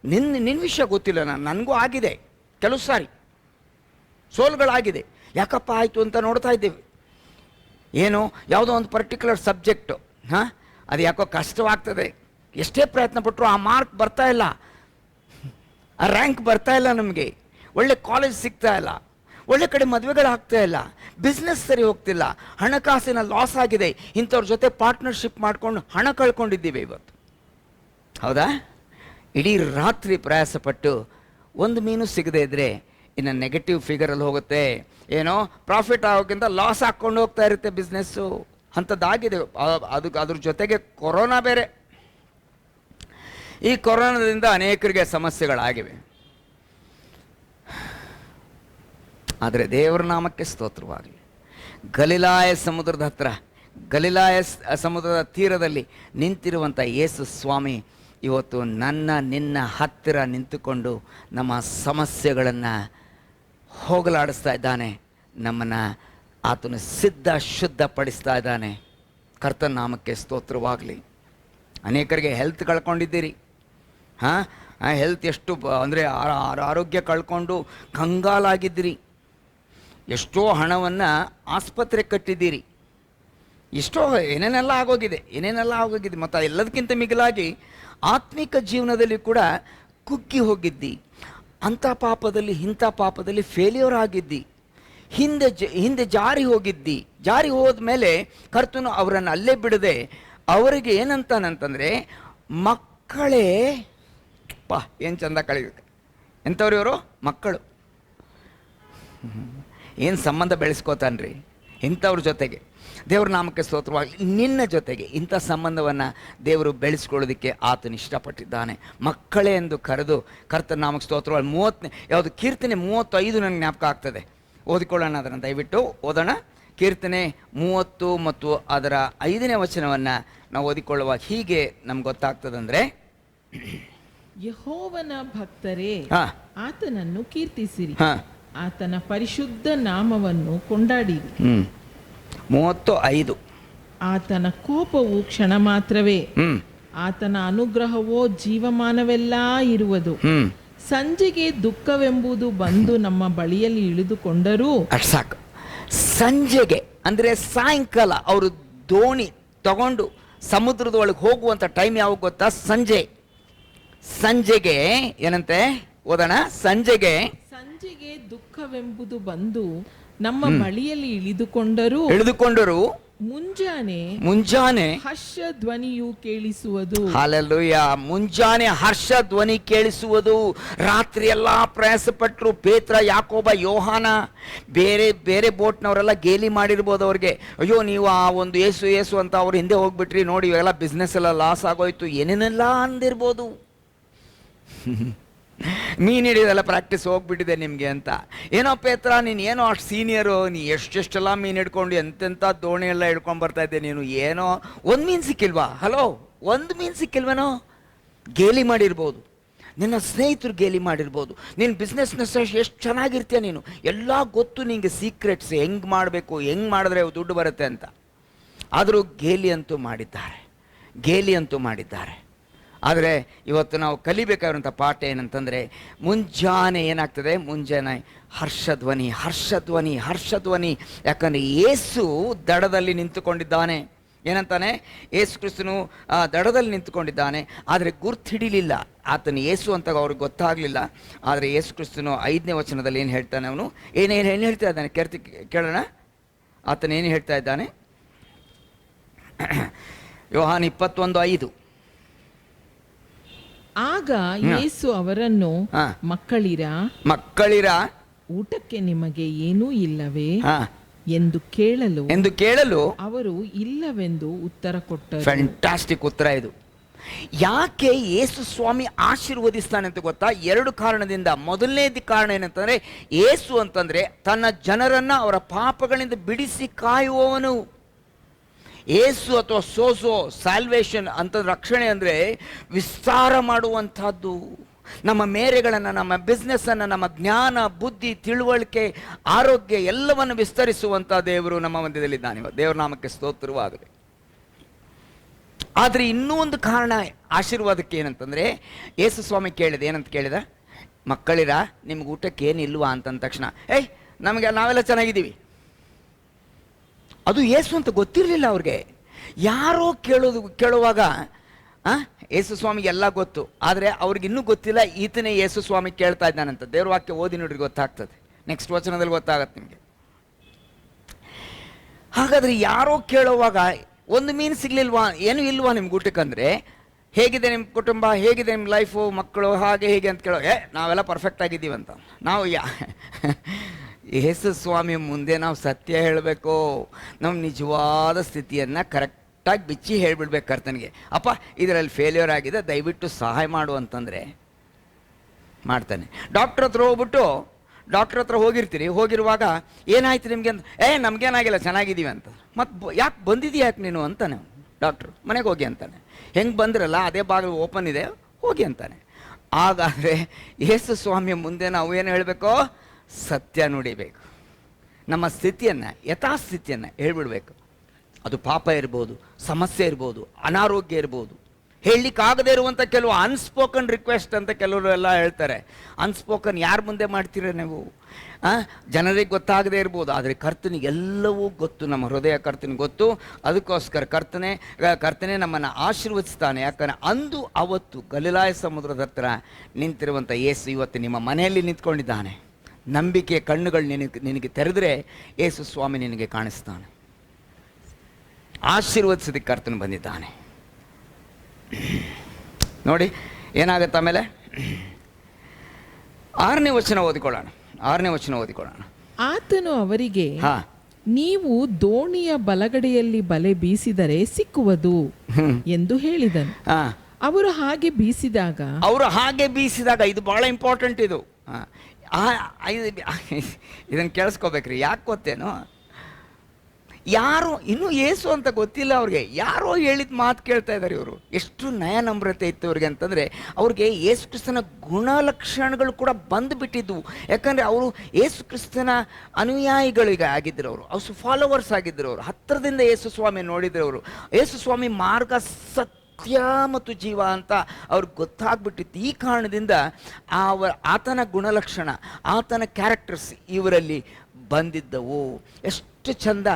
ನಿನ್ನ ವಿಷಯ ಗೊತ್ತಿಲ್ಲ, ನನಗೂ ಆಗಿದೆ. ಕೆಲವು ಸಾರಿ ಸೋಲುಗಳಾಗಿದೆ. ಯಾಕಪ್ಪ ಆಯಿತು ಅಂತ ನೋಡ್ತಾ ಇದ್ದೇವೆ. ಏನು, ಯಾವುದೋ ಒಂದು ಪರ್ಟಿಕ್ಯುಲರ್ ಸಬ್ಜೆಕ್ಟು, ಅದು ಯಾಕೋ ಕಷ್ಟವಾಗ್ತದೆ. ಎಷ್ಟೇ ಪ್ರಯತ್ನ ಪಟ್ಟರು ಆ ಮಾರ್ಕ್ ಬರ್ತಾ ಇಲ್ಲ, ಆ ರ್ಯಾಂಕ್ ಬರ್ತಾ ಇಲ್ಲ, ನಮಗೆ ಒಳ್ಳೆ ಕಾಲೇಜ್ ಸಿಗ್ತಾ ಇಲ್ಲ, ಒಳ್ಳೆ ಕಡೆ ಮದುವೆಗಳಾಗ್ತಾ ಇಲ್ಲ, ಬಿಸ್ನೆಸ್ ಸರಿ ಹೋಗ್ತಿಲ್ಲ, ಹಣಕಾಸಿನ ಲಾಸ್ ಆಗಿದೆ. ಇಂಥವ್ರ ಜೊತೆ ಪಾರ್ಟ್ನರ್ಶಿಪ್ ಮಾಡ್ಕೊಂಡು ಹಣ ಕಳ್ಕೊಂಡಿದ್ದೀವಿ ಇವತ್ತು. ಹೌದಾ? ಇಡೀ ರಾತ್ರಿ ಪ್ರಯಾಸಪಟ್ಟು ಒಂದು ಮೀನು ಸಿಗದೇ ಇದ್ದರೆ ಇನ್ನು ನೆಗೆಟಿವ್ ಫಿಗರಲ್ಲಿ ಹೋಗುತ್ತೆ. ಏನೋ ಪ್ರಾಫಿಟ್ ಆಗೋಕ್ಕಿಂತ ಲಾಸ್ ಹಾಕ್ಕೊಂಡು ಹೋಗ್ತಾ ಇರುತ್ತೆ ಬಿಸ್ನೆಸ್ಸು. ಅಂಥದ್ದಾಗಿದೆ. ಅದ್ರ ಜೊತೆಗೆ ಕೊರೋನಾ ಬೇರೆ. ಈ ಕೊರೋನಾದಿಂದ ಅನೇಕರಿಗೆ ಸಮಸ್ಯೆಗಳಾಗಿವೆ. ಆದರೆ ದೇವರ ನಾಮಕ್ಕೆ ಸ್ತೋತ್ರವಾಗಲಿ. ಗಲಿಲಾಯ ಸಮುದ್ರದ ತೀರದಲ್ಲಿ ನಿಂತಿರುವಂಥ ಯೇಸು ಸ್ವಾಮಿ ಇವತ್ತು ನಿನ್ನ ಹತ್ತಿರ ನಿಂತುಕೊಂಡು ನಮ್ಮ ಸಮಸ್ಯೆಗಳನ್ನು ಹೋಗಲಾಡಿಸ್ತಾ ಇದ್ದಾನೆ. ನಮ್ಮನ್ನು ಆತನು ಶುದ್ಧಪಡಿಸ್ತಾ ಇದ್ದಾನೆ. ಕರ್ತನ ನಾಮಕ್ಕೆ ಸ್ತೋತ್ರವಾಗಲಿ. ಅನೇಕರಿಗೆ ಹೆಲ್ತ್ ಕಳ್ಕೊಂಡಿದ್ದೀರಿ. ಹೆಲ್ತ್ ಎಷ್ಟು ಅಂದರೆ ಆರೋಗ್ಯ ಕಳ್ಕೊಂಡು ಕಂಗಾಲಾಗಿದ್ದೀರಿ. ಎಷ್ಟೋ ಹಣವನ್ನು ಆಸ್ಪತ್ರೆ ಕಟ್ಟಿದ್ದೀರಿ. ಏನೇನೆಲ್ಲ ಆಗೋಗಿದೆ. ಮತ್ತು ಎಲ್ಲದಕ್ಕಿಂತ ಮಿಗಿಲಾಗಿ ಆತ್ಮಿಕ ಜೀವನದಲ್ಲಿ ಕೂಡ ಕುಗ್ಗಿ ಹೋಗಿದ್ದಿ. ಅಂಥ ಪಾಪದಲ್ಲಿ ಇಂಥ ಪಾಪದಲ್ಲಿ ಫೇಲ್ಯೂರ್ ಆಗಿದ್ದಿ. ಹಿಂದೆ ಜಾರಿ ಹೋಗಿದ್ದಿ. ಜಾರಿ ಹೋದ್ಮೇಲೆ ಕರ್ತನು ಅವರನ್ನು ಅಲ್ಲೇ ಬಿಡದೆ ಅವರಿಗೆ ಏನಂತಾನಂತಂದರೆ, ಮಕ್ಕಳೇ ಏನು ಚಂದ ಕಳಿಬೇಕು. ಎಂಥವ್ರು ಇವರು? ಮಕ್ಕಳು. ಏನು ಸಂಬಂಧ ಬೆಳೆಸ್ಕೋತಾನ್ರಿ ಇಂಥವ್ರ ಜೊತೆಗೆ. ದೇವ್ರ ನಾಮಕ್ಕೆ ಸ್ತೋತ್ರವಾಗಲಿ. ನಿನ್ನ ಜೊತೆಗೆ ಇಂಥ ಸಂಬಂಧವನ್ನು ದೇವರು ಬೆಳೆಸ್ಕೊಳ್ಳೋದಕ್ಕೆ ಆತನು ಇಷ್ಟಪಟ್ಟಿದ್ದಾನೆ. ಮಕ್ಕಳೇ ಎಂದು ಕರೆದು ಕರ್ತನ ನಾಮಕ್ಕೆ ಸ್ತೋತ್ರವಾಗಿ ಯಾವುದು ಕೀರ್ತನೆ 35 ನನಗೆ ಜ್ಞಾಪಕ ಆಗ್ತದೆ. ಓದಿಕೊಳ್ಳೋಣ, ಅದನ್ನು ದಯವಿಟ್ಟು ಓದೋಣ. ಕೀರ್ತನೆ 30 ಮತ್ತು ಅದರ 5ನೇ ವಚನವನ್ನು ನಾವು ಓದಿಕೊಳ್ಳುವಾಗ ಹೀಗೆ ನಮ್ಗೆ ಗೊತ್ತಾಗ್ತದಂದರೆ, ಯೆಹೋವನ ಭಕ್ತರೇ ಆತನನ್ನು ಕೀರ್ತಿಸಿರಿ, ಆತನ ಪರಿಶುದ್ಧ ನಾಮವನ್ನು ಕೊಂಡಾಡಿರಿ. 35. ಆತನ ಕೋಪವು ಕ್ಷಣ ಮಾತ್ರವೇ, ಆತನ ಅನುಗ್ರಹವೋ ಜೀವಮಾನವೆಲ್ಲ ಇರುವುದು. ಸಂಜೆಗೆ ದುಃಖವೆಂಬುದು ಬಂದು ನಮ್ಮ ಬಳಿಯಲ್ಲಿ ಇಳಿದುಕೊಂಡರೂ, ಸಾಕು. ಸಂಜೆಗೆ ಅಂದರೆ ಸಾಯಂಕಾಲ ಅವರು ದೋಣಿ ತಗೊಂಡು ಸಮುದ್ರದ ಒಳಗೆ ಹೋಗುವಂಥ ಟೈಮ್ ಯಾವಾಗ ಗೊತ್ತಾ? ಸಂಜೆಗೆ ಏನಂತೆ ಓದೋಣ. ಸಂಜೆಗೆ ದುಃಖವೆಂಬುದು ಬಂದು ನಮ್ಮ ಬಳಿಯಲ್ಲಿ ಇಳಿದುಕೊಂಡರೂ ಮುಂಜಾನೆ ಹರ್ಷ ಧ್ವನಿಯು ಕೇಳಿಸುವುದು. ಹಲ್ಲೆಲೂಯ. ಮುಂಜಾನೆ ಹರ್ಷ ಧ್ವನಿ ಕೇಳಿಸುವುದು. ರಾತ್ರಿ ಎಲ್ಲ ಪ್ರಯಾಸಪಟ್ಟರು. ಪೇತ್ರ, ಯಾಕೋಬ, ಯೋಹಾನ, ಬೇರೆ ಬೋಟ್ನವರೆಲ್ಲ ಗೇಲಿ ಮಾಡಿರ್ಬೋದು ಅವ್ರಿಗೆ. ಅಯ್ಯೋ, ನೀವು ಆ ಒಂದು ಏಸು ಅಂತ ಅವ್ರು ಹಿಂದೆ ಹೋಗ್ಬಿಟ್ರಿ, ನೋಡಿ ಇವೆಲ್ಲ ಬಿಸ್ನೆಸ್ ಎಲ್ಲ ಲಾಸ್ ಆಗೋಯ್ತು, ಏನೇನೆಲ್ಲ ಅಂದಿರ್ಬೋದು. ಮೀನು ಹಿಡಿಯೋದೆಲ್ಲ ಪ್ರಾಕ್ಟೀಸ್ ಹೋಗ್ಬಿಟ್ಟಿದೆ ನಿಮಗೆ ಅಂತ. ಏನೋ ಪೇತ್ರ, ನೀನು ಏನೋ ಅಷ್ಟು ಸೀನಿಯರು, ನೀ ಎಷ್ಟೆಷ್ಟೆಲ್ಲ ಮೀನು ಹಿಡ್ಕೊಂಡು ಎಂತೆಂಥ ದೋಣಿ ಎಲ್ಲ ಹಿಡ್ಕೊಂಡು ಬರ್ತಾ ಇದ್ದೆ ನೀನು, ಏನೋ ಒಂದು ಮೀನು ಸಿಕ್ಕಿಲ್ವಾ? ಹಲೋ, ಒಂದು ಮೀನು ಸಿಕ್ಕಿಲ್ವೇನೋ? ಗೇಲಿ ಮಾಡಿರ್ಬೋದು, ನಿನ್ನ ಸ್ನೇಹಿತರು ಗೇಲಿ ಮಾಡಿರ್ಬೋದು, ನಿನ್ನ ಬಿಸ್ನೆಸ್ನ ಎಷ್ಟು ಚೆನ್ನಾಗಿರ್ತೀಯ ನೀನು, ಎಲ್ಲ ಗೊತ್ತು ನಿನಗೆ ಸೀಕ್ರೆಟ್ಸ್, ಹೆಂಗೆ ಮಾಡಬೇಕು, ಹೆಂಗೆ ಮಾಡಿದ್ರೆ ದುಡ್ಡು ಬರುತ್ತೆ ಅಂತ. ಆದರೂ ಗೇಲಿ ಅಂತೂ ಮಾಡಿದ್ದಾರೆ. ಆದರೆ ಇವತ್ತು ನಾವು ಕಲಿಬೇಕಾಗಿರುವಂಥ ಪಾಠ ಏನಂತಂದರೆ, ಮುಂಜಾನೆ ಏನಾಗ್ತದೆ, ಮುಂಜಾನೆ ಹರ್ಷಧ್ವನಿ. ಯಾಕಂದರೆ ಯೇಸು ದಡದಲ್ಲಿ ನಿಂತುಕೊಂಡಿದ್ದಾನೆ. ಏನಂತಾನೆ? ಯೇಸು ಕ್ರಿಸ್ತನು ದಡದಲ್ಲಿ ನಿಂತುಕೊಂಡಿದ್ದಾನೆ, ಆದರೆ ಗುರ್ತಿಡಿಲಿಲ್ಲ ಆತನು ಯೇಸು ಅಂತ ಅವ್ರಿಗೆ ಗೊತ್ತಾಗಲಿಲ್ಲ. ಆದರೆ ಯೇಸು ಕ್ರಿಸ್ತನು 5ನೇ ವಚನದಲ್ಲಿ ಏನು ಹೇಳ್ತಾನೆ, ಅವನು ಏನು ಹೇಳ್ತಾ ಇದ್ದಾನೆ ಕೇಳೋಣ. ಆತನೇನು ಹೇಳ್ತಾ ಇದ್ದಾನೆ? ಯೋಹಾನ 21:5. ಆಗ ಯೇಸು ಅವರನ್ನು, ಮಕ್ಕಳಿರ ಊಟಕ್ಕೆ ನಿಮಗೆ ಏನೂ ಇಲ್ಲವೇ ಎಂದು ಕೇಳಲು ಅವರು ಇಲ್ಲವೆಂದು ಉತ್ತರ ಕೊಟ್ಟರು. ಫ್ಯಾಂಟಾಸ್ಟಿಕ್ ಉತ್ತರ ಇದು. ಯಾಕೆ ಯೇಸು ಸ್ವಾಮಿ ಆಶೀರ್ವದಿಸ್ತಾನೆ ಅಂತ ಗೊತ್ತಾ? 2 ಕಾರಣದಿಂದ. ಮೊದಲನೇದು ಕಾರಣ ಏನಂತಂದ್ರೆ, ಯೇಸು ಅಂತಂದ್ರೆ ತನ್ನ ಜನರನ್ನ ಅವರ ಪಾಪಗಳಿಂದ ಬಿಡಿಸಿ ಕಾಯುವವನು. ಯೇಸು ಅಥವಾ ಸೋಸೋ ಸ್ಯಾಲ್ವೇಷನ್ ಅಂತ ರಕ್ಷಣೆ ಅಂದರೆ ವಿಸ್ತಾರ ಮಾಡುವಂಥದ್ದು. ನಮ್ಮ ಮೇರೆಗಳನ್ನು, ನಮ್ಮ ಬಿಸ್ನೆಸ್ಸನ್ನು, ನಮ್ಮ ಜ್ಞಾನ, ಬುದ್ಧಿ, ತಿಳುವಳಿಕೆ, ಆರೋಗ್ಯ ಎಲ್ಲವನ್ನು ವಿಸ್ತರಿಸುವಂಥ ದೇವರು ನಮ್ಮ ಮಧ್ಯದಲ್ಲಿದ್ದಾನೆ. ದೇವರ ನಾಮಕ್ಕೆ ಸ್ತೋತ್ರವಾಗಲಿ. ಆದರೆ ಇನ್ನೂ ಒಂದು ಕಾರಣ ಆಶೀರ್ವಾದಕ್ಕೆ ಏನಂತಂದರೆ, ಯೇಸು ಸ್ವಾಮಿ ಏನಂತ ಕೇಳಿದ? ಮಕ್ಕಳಿರ ನಿಮ್ಗೆ ಊಟಕ್ಕೆ ಏನಿಲ್ವಾ ಅಂತಂದ ತಕ್ಷಣ, ನಾವೆಲ್ಲ ಚೆನ್ನಾಗಿದ್ದೀವಿ. ಅದು ಯೇಸು ಅಂತ ಗೊತ್ತಿರಲಿಲ್ಲ ಅವ್ರಿಗೆ. ಯಾರೋ ಕೇಳುವಾಗ ಯೇಸು ಸ್ವಾಮಿಗೆ ಎಲ್ಲ ಗೊತ್ತು, ಆದರೆ ಅವ್ರಿಗೆ ಇನ್ನೂ ಗೊತ್ತಿಲ್ಲ ಈತನೇ ಯೇಸು ಸ್ವಾಮಿ ಕೇಳ್ತಾ ಇದ್ದಾನಂತ. ದೇವ್ರ ವಾಕ್ಯ ಓದಿ ನೋಡ್ರಿ, ಗೊತ್ತಾಗ್ತದೆ. ನೆಕ್ಸ್ಟ್ ವಚನದಲ್ಲಿ ಗೊತ್ತಾಗತ್ತೆ ನಿಮಗೆ. ಹಾಗಾದ್ರೆ ಯಾರೋ ಕೇಳುವಾಗ ಒಂದು ಮೀನು ಸಿಗ್ಲಿಲ್ವಾ, ಏನು ಇಲ್ವಾ ನಿಮ್ಗೆ ಊಟಕ್ಕಂದ್ರೆ, ಹೇಗಿದೆ ನಿಮ್ಮ ಕುಟುಂಬ, ಹೇಗಿದೆ ನಿಮ್ಮ ಲೈಫು, ಮಕ್ಕಳು, ಹಾಗೆ ಹೇಗೆ ಅಂತ ಕೇಳೋ, ನಾವೆಲ್ಲ ಪರ್ಫೆಕ್ಟ್ ಆಗಿದ್ದೀವಂತ. ನಾವು ಯೇಸು ಸ್ವಾಮಿ ಮುಂದೆ ನಾವು ಸತ್ಯ ಹೇಳಬೇಕು, ನಮ್ಮ ನಿಜವಾದ ಸ್ಥಿತಿಯನ್ನು ಕರೆಕ್ಟಾಗಿ ಬಿಚ್ಚಿ ಹೇಳಿಬಿಡ್ಬೇಕು ಕರ್ತನಿಗೆ. ಅಪ್ಪ ಇದರಲ್ಲಿ ಫೇಲ್ಯೂರ್ ಆಗಿದೆ, ದಯವಿಟ್ಟು ಸಹಾಯ ಮಾಡು ಅಂತಂದರೆ ಮಾಡ್ತಾನೆ. ಡಾಕ್ಟ್ರ್ ಹತ್ರ ಹೋಗಿರ್ತೀರಿ, ಹೋಗಿರುವಾಗ ಏನಾಯ್ತು ನಿಮಗೆ ಅಂತ, ನಮಗೇನಾಗಿಲ್ಲ ಚೆನ್ನಾಗಿದ್ದೀವಿ ಅಂತ. ಮತ್ತು ಯಾಕೆ ಬಂದಿದ್ದೀಯ ಯಾಕೆ ನೀನು ಅಂತಾನೆ ಡಾಕ್ಟ್ರು. ಮನೆಗೆ ಹೋಗಿ ಅಂತಾನೆ. ಹೆಂಗೆ ಬಂದ್ರಲ್ಲ ಅದೇ ಬಾಗಿಲು ಓಪನ್ ಇದೆ, ಹೋಗಿ ಅಂತಾನೆ. ಹಾಗಾದರೆ ಯೇಸು ಸ್ವಾಮಿಯ ಮುಂದೆ ನಾವು ಏನು ಹೇಳಬೇಕು? ಸತ್ಯ ನುಡಿಬೇಕು. ನಮ್ಮ ಸ್ಥಿತಿಯನ್ನು, ಯಥಾಸ್ಥಿತಿಯನ್ನು ಹೇಳ್ಬಿಡ್ಬೇಕು. ಅದು ಪಾಪ ಇರ್ಬೋದು, ಸಮಸ್ಯೆ ಇರ್ಬೋದು, ಅನಾರೋಗ್ಯ ಇರ್ಬೋದು, ಹೇಳಲಿಕ್ಕಾಗದೇ ಇರುವಂಥ ಕೆಲವು ಅನ್ಸ್ಪೋಕನ್ ರಿಕ್ವೆಸ್ಟ್ ಅಂತ ಕೆಲವರು ಎಲ್ಲ ಹೇಳ್ತಾರೆ. ಅನ್ಸ್ಪೋಕನ್ ಯಾರು ಮುಂದೆ ಮಾಡ್ತೀರ ನೀವು? ಜನರಿಗೆ ಗೊತ್ತಾಗದೇ ಇರ್ಬೋದು, ಆದರೆ ಕರ್ತನಿಗೆ ಎಲ್ಲವೂ ಗೊತ್ತು. ನಮ್ಮ ಹೃದಯ ಕರ್ತನಿಗೆ ಗೊತ್ತು. ಅದಕ್ಕೋಸ್ಕರ ಕರ್ತನೇ ನಮ್ಮನ್ನು ಆಶೀರ್ವದಿಸ್ತಾನೆ. ಯಾಕಂದರೆ ಅಂದು ಅವತ್ತು ಗಲಿಲಾಯ ಸಮುದ್ರದ ಹತ್ರ ನಿಂತಿರುವಂಥ ಯೇಸು ಇವತ್ತು ನಿಮ್ಮ ಮನೆಯಲ್ಲಿ ನಿಂತ್ಕೊಂಡಿದ್ದಾನೆ. ನಂಬಿಕೆಯ ಕಣ್ಣುಗಳು ನಿನಗೆ ತೆರೆದರೆ ಯೇಸು ಸ್ವಾಮಿ ನಿನಗೆ ಕಾಣಿಸ್ತಾನೆ. ಆಶೀರ್ವದಿಸೋದಕ್ಕೆ ಕರ್ತನು ಬಂದಿದ್ದಾನೆ. ನೋಡಿ ಏನಾಗುತ್ತೆ ಆಮೇಲೆ. 6ನೇ ವಚನ ಓದಿಕೊಳ್ಳೋಣ. ಆತನು ಅವರಿಗೆ, ನೀವು ದೋಣಿಯ ಬಲಗಡೆಯಲ್ಲಿ ಬಲೆ ಬೀಸಿದರೆ ಸಿಕ್ಕುವುದು ಎಂದು ಹೇಳಿದನು. ಅವರು ಹಾಗೆ ಬೀಸಿದಾಗ ಇದು ಬಹಳ ಇಂಪಾರ್ಟೆಂಟ್. ಇದು ಇದನ್ನು ಕೇಳಿಸ್ಕೋಬೇಕ್ರಿ. ಯಾಕೆ ಗೊತ್ತೇನು? ಯಾರು ಇನ್ನೂ ಯೇಸು ಅಂತ ಗೊತ್ತಿಲ್ಲ ಅವ್ರಿಗೆ, ಯಾರೋ ಹೇಳಿದ ಮಾತು ಕೇಳ್ತಾ ಇದ್ದಾರೆ ಇವರು. ಎಷ್ಟು ನಯ ನಮ್ರತೆ ಇತ್ತು ಅವ್ರಿಗೆ ಅಂತಂದರೆ, ಅವ್ರಿಗೆ ಯೇಸು ಕ್ರಿಸ್ತನ ಗುಣಲಕ್ಷಣಗಳು ಕೂಡ ಬಂದುಬಿಟ್ಟಿದ್ವು. ಯಾಕಂದರೆ ಅವರು ಯೇಸು ಕ್ರಿಸ್ತನ ಅನುಯಾಯಿಗಳಿಗೆ ಆಗಿದ್ದರು, ಅವರು ಫಾಲೋವರ್ಸ್ ಆಗಿದ್ದರು. ಅವರು ಹತ್ತಿರದಿಂದ ಯೇಸು ಸ್ವಾಮಿ ನೋಡಿದ್ರು. ಅವರು ಯೇಸು ಸ್ವಾಮಿ ಮಾರ್ಗ, ಸತ್ಯ ಮತ್ತು ಜೀವ ಅಂತ ಅವ್ರಿಗೆ ಗೊತ್ತಾಗ್ಬಿಟ್ಟಿತ್ತು. ಈ ಕಾರಣದಿಂದ ಆತನ ಗುಣಲಕ್ಷಣ, ಆತನ ಕ್ಯಾರೆಕ್ಟರ್ಸ್ ಇವರಲ್ಲಿ ಬಂದಿದ್ದವು. ಎಷ್ಟು ಚಂದ.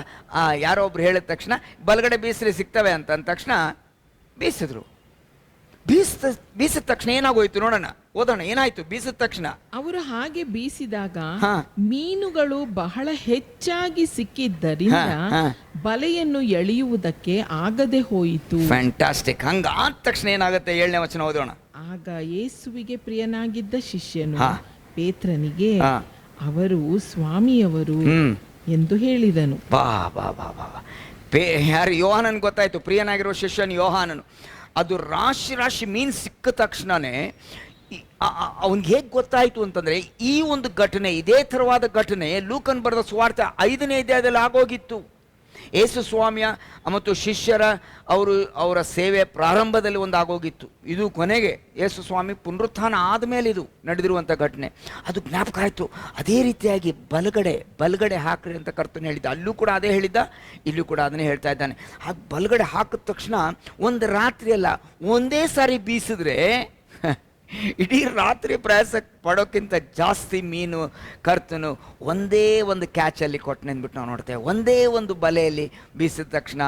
ಯಾರೋ ಒಬ್ರು ಹೇಳಿದ ತಕ್ಷಣ ಬಲಗಡೆ ಬೀಸ್ರಿ ಸಿಗ್ತವೆ ಅಂತ ಅಂದ ತಕ್ಷಣ ಬೀಸಿದ್ರು. ಬೀಸಿದ ತಕ್ಷಣ ಏನಾಗೋಯ್ತು ನೋಡೋಣ, ಓದೋಣ. ಏನಾಯ್ತು ಬೀಸಿದ ತಕ್ಷಣ? ಅವರು ಹಾಗೆ ಬೀಸಿದಾಗ ಮೀನುಗಳು ಬಹಳ ಹೆಚ್ಚಾಗಿ ಸಿಕ್ಕಿದ್ದರಿಂದ ಬಲೆಯನ್ನು ಎಳೆಯುವುದಕ್ಕೆ ಆಗದೆ ಹೋಯಿತು. ಫ್ಯಾಂಟಾಸ್ಟಿಕ್. ಹಂಗಾದ ತಕ್ಷಣ ಏನಾಗುತ್ತೆ? 7ನೇ ವಚನ ಓದೋಣ. ಆಗ ಯೇಸುವಿಗೆ ಪ್ರಿಯನಾಗಿದ್ದ ಶಿಷ್ಯನು ಪೇತ್ರನಿಗೆ, ಅವರು ಸ್ವಾಮಿಯವರು ಎಂದು ಹೇಳಿದನು. ಯಾರು? ಯೋಹಾನನ್ ಗೊತ್ತಾಯ್ತು. ಪ್ರಿಯನಾಗಿರೋ ಶಿಷ್ಯನು ಯೋಹಾನನು. ಅದು ರಾಶಿ ಮೀನು ಸಿಕ್ಕ ತಕ್ಷಣನೇ ಅವನಿಗೆ ಹೇಗೆ ಗೊತ್ತಾಯಿತು ಅಂತಂದರೆ, ಈ ಒಂದು ಘಟನೆ, ಇದೇ ಥರವಾದ ಘಟನೆ ಲೂಕನ್ ಬರೆದ ಸುವಾರ್ತೆ 5ನೇ ಅಧ್ಯಾಯದಲ್ಲಿ ಆಗೋಗಿತ್ತು. ಯೇಸು ಸ್ವಾಮಿಯ ಮತ್ತು ಶಿಷ್ಯರ ಅವರ ಸೇವೆ ಪ್ರಾರಂಭದಲ್ಲಿ ಒಂದು ಆಗೋಗಿತ್ತು. ಇದು ಕೊನೆಗೆ ಯೇಸು ಸ್ವಾಮಿ ಪುನರುತ್ಥಾನ ಆದಮೇಲೆ ಇದು ನಡೆದಿರುವಂಥ ಘಟನೆ. ಅದು ಜ್ಞಾಪಕ ಆಯಿತು. ಅದೇ ರೀತಿಯಾಗಿ ಬಲಗಡೆ ಹಾಕ್ರಿ ಅಂತ ಕರ್ತನು ಹೇಳಿದ್ದ. ಅಲ್ಲೂ ಕೂಡ ಅದೇ ಹೇಳಿದ್ದ, ಇಲ್ಲೂ ಕೂಡ ಅದನ್ನೇ ಹೇಳ್ತಾ ಇದ್ದಾನೆ. ಹಾಗೆ ಬಲಗಡೆ ಹಾಕಿದ ತಕ್ಷಣ ಒಂದು ರಾತ್ರಿ ಅಲ್ಲ, ಒಂದೇ ಸಾರಿ ಬೀಸಿದ್ರೆ ಇಡೀ ರಾತ್ರಿ ಪ್ರಯಾಸ ಪಡೋಕ್ಕಿಂತ ಜಾಸ್ತಿ ಮೀನು ಕರ್ತನು ಒಂದೇ ಒಂದು ಕ್ಯಾಚಲ್ಲಿ ಕೊಟ್ಟನೆಂದ್ಬಿಟ್ಟು ನಾವು ನೋಡ್ತೇವೆ. ಒಂದೇ ಒಂದು ಬಲೆಯಲ್ಲಿ ಬೀಸಿದ ತಕ್ಷಣ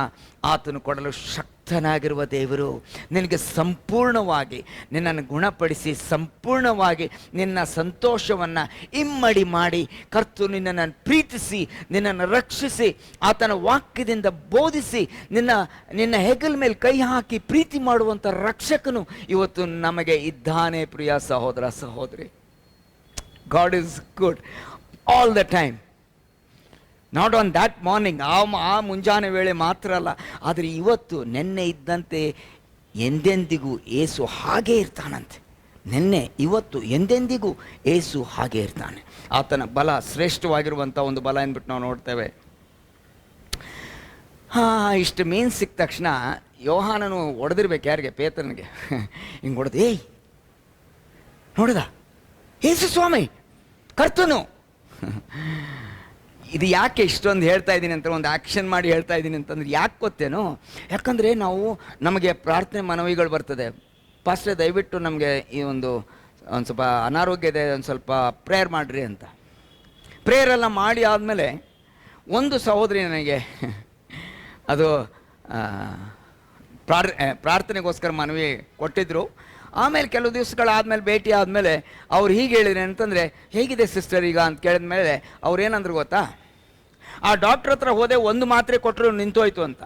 ಆತನು ಕೊಡಲು ಶಕ್ತನಾಗಿರುವ ದೇವರು ನಿನಗೆ ಸಂಪೂರ್ಣವಾಗಿ ನಿನ್ನನ್ನು ಗುಣಪಡಿಸಿ, ಸಂಪೂರ್ಣವಾಗಿ ನಿನ್ನ ಸಂತೋಷವನ್ನು ಇಮ್ಮಡಿ ಮಾಡಿ, ಕರ್ತನು ನಿನ್ನನ್ನು ಪ್ರೀತಿಸಿ, ನಿನ್ನನ್ನು ರಕ್ಷಿಸಿ, ಆತನ ವಾಕ್ಯದಿಂದ ಬೋಧಿಸಿ, ನಿನ್ನ ಹೆಗಲ ಮೇಲೆ ಕೈ ಹಾಕಿ ಪ್ರೀತಿ ಮಾಡುವಂಥ ರಕ್ಷಕನು ಇವತ್ತು ನಮಗೆ ಇದ್ದಾನೆ. ಪ್ರಿಯ ಸಹೋದರ ಸಹೋದರಿ, God is good all the time. Not on that morning, ಆ ಮುಂಜಾನೆ ವೇಳೆ ಮಾತ್ರ ಅಲ್ಲ, ಆದರೆ ಇವತ್ತು ನೆನ್ನೆ ಇದ್ದಂತೆ ಎಂದೆಂದಿಗೂ ಏಸು ಹಾಗೇ ಇರ್ತಾನಂತೆ. ನೆನ್ನೆ ಇವತ್ತು ಎಂದೆಂದಿಗೂ ಏಸು ಹಾಗೇ ಇರ್ತಾನೆ. ಆತನ ಬಲ ಶ್ರೇಷ್ಠವಾಗಿರುವಂಥ ಒಂದು ಬಲ ಅಂದ್ಬಿಟ್ಟು ನಾವು ನೋಡ್ತೇವೆ. ಇಷ್ಟು ಮೀನು ಸಿಕ್ಕ ತಕ್ಷಣ ಯೋಹಾನನು ಹೊಡೆದಿರ್ಬೇಕು ಯಾರಿಗೆ? ಪೇತ್ರನಿಗೆ ಹಿಂಗೆ ಹೊಡೆದು, ಏಯ್ ನೋಡಿದ ಯೇಸು ಸ್ವಾಮಿ ಕರ್ತನು. ಇದು ಯಾಕೆ ಇಷ್ಟೊಂದು ಹೇಳ್ತಾ ಇದ್ದೀನಿ ಅಂತ, ಒಂದು ಆ್ಯಕ್ಷನ್ ಮಾಡಿ ಹೇಳ್ತಾ ಇದ್ದೀನಿ ಅಂತಂದ್ರೆ ಯಾಕೆ ಗೊತ್ತೇನೋ? ಯಾಕಂದರೆ ನಮಗೆ ಪ್ರಾರ್ಥನೆ ಮನವಿಗಳು ಬರ್ತದೆ, ಪಾಸ್ಟ್ರೆ ದಯವಿಟ್ಟು ನಮಗೆ ಈ ಒಂದು ಸ್ವಲ್ಪ ಅನಾರೋಗ್ಯ ಇದೆ, ಒಂದು ಸ್ವಲ್ಪ ಪ್ರೇಯರ್ ಮಾಡಿರಿ ಅಂತ. ಪ್ರೇಯರೆಲ್ಲ ಮಾಡಿ ಆದಮೇಲೆ ಒಂದು ಸಹೋದರಿ ನನಗೆ ಅದು ಪ್ರಾರ್ಥನೆಗೋಸ್ಕರ ಮನವಿ ಕೊಟ್ಟಿದ್ದರು. ಆಮೇಲೆ ಕೆಲವು ದಿವಸಗಳಾದಮೇಲೆ ಭೇಟಿ ಆದಮೇಲೆ ಅವ್ರು ಹೀಗೆ ಹೇಳಿದ್ರು ಅಂತಂದರೆ, ಹೇಗಿದೆ ಸಿಸ್ಟರ್ ಈಗ ಅಂತ ಕೇಳಿದ ಮೇಲೆ ಅವ್ರು ಏನಂದ್ರು ಗೊತ್ತಾ? ಆ ಡಾಕ್ಟ್ರ್ ಹತ್ರ ಹೋದೆ, ಒಂದು ಮಾತ್ರೆ ಕೊಟ್ಟರು ನಿಂತೋಯ್ತು ಅಂತ.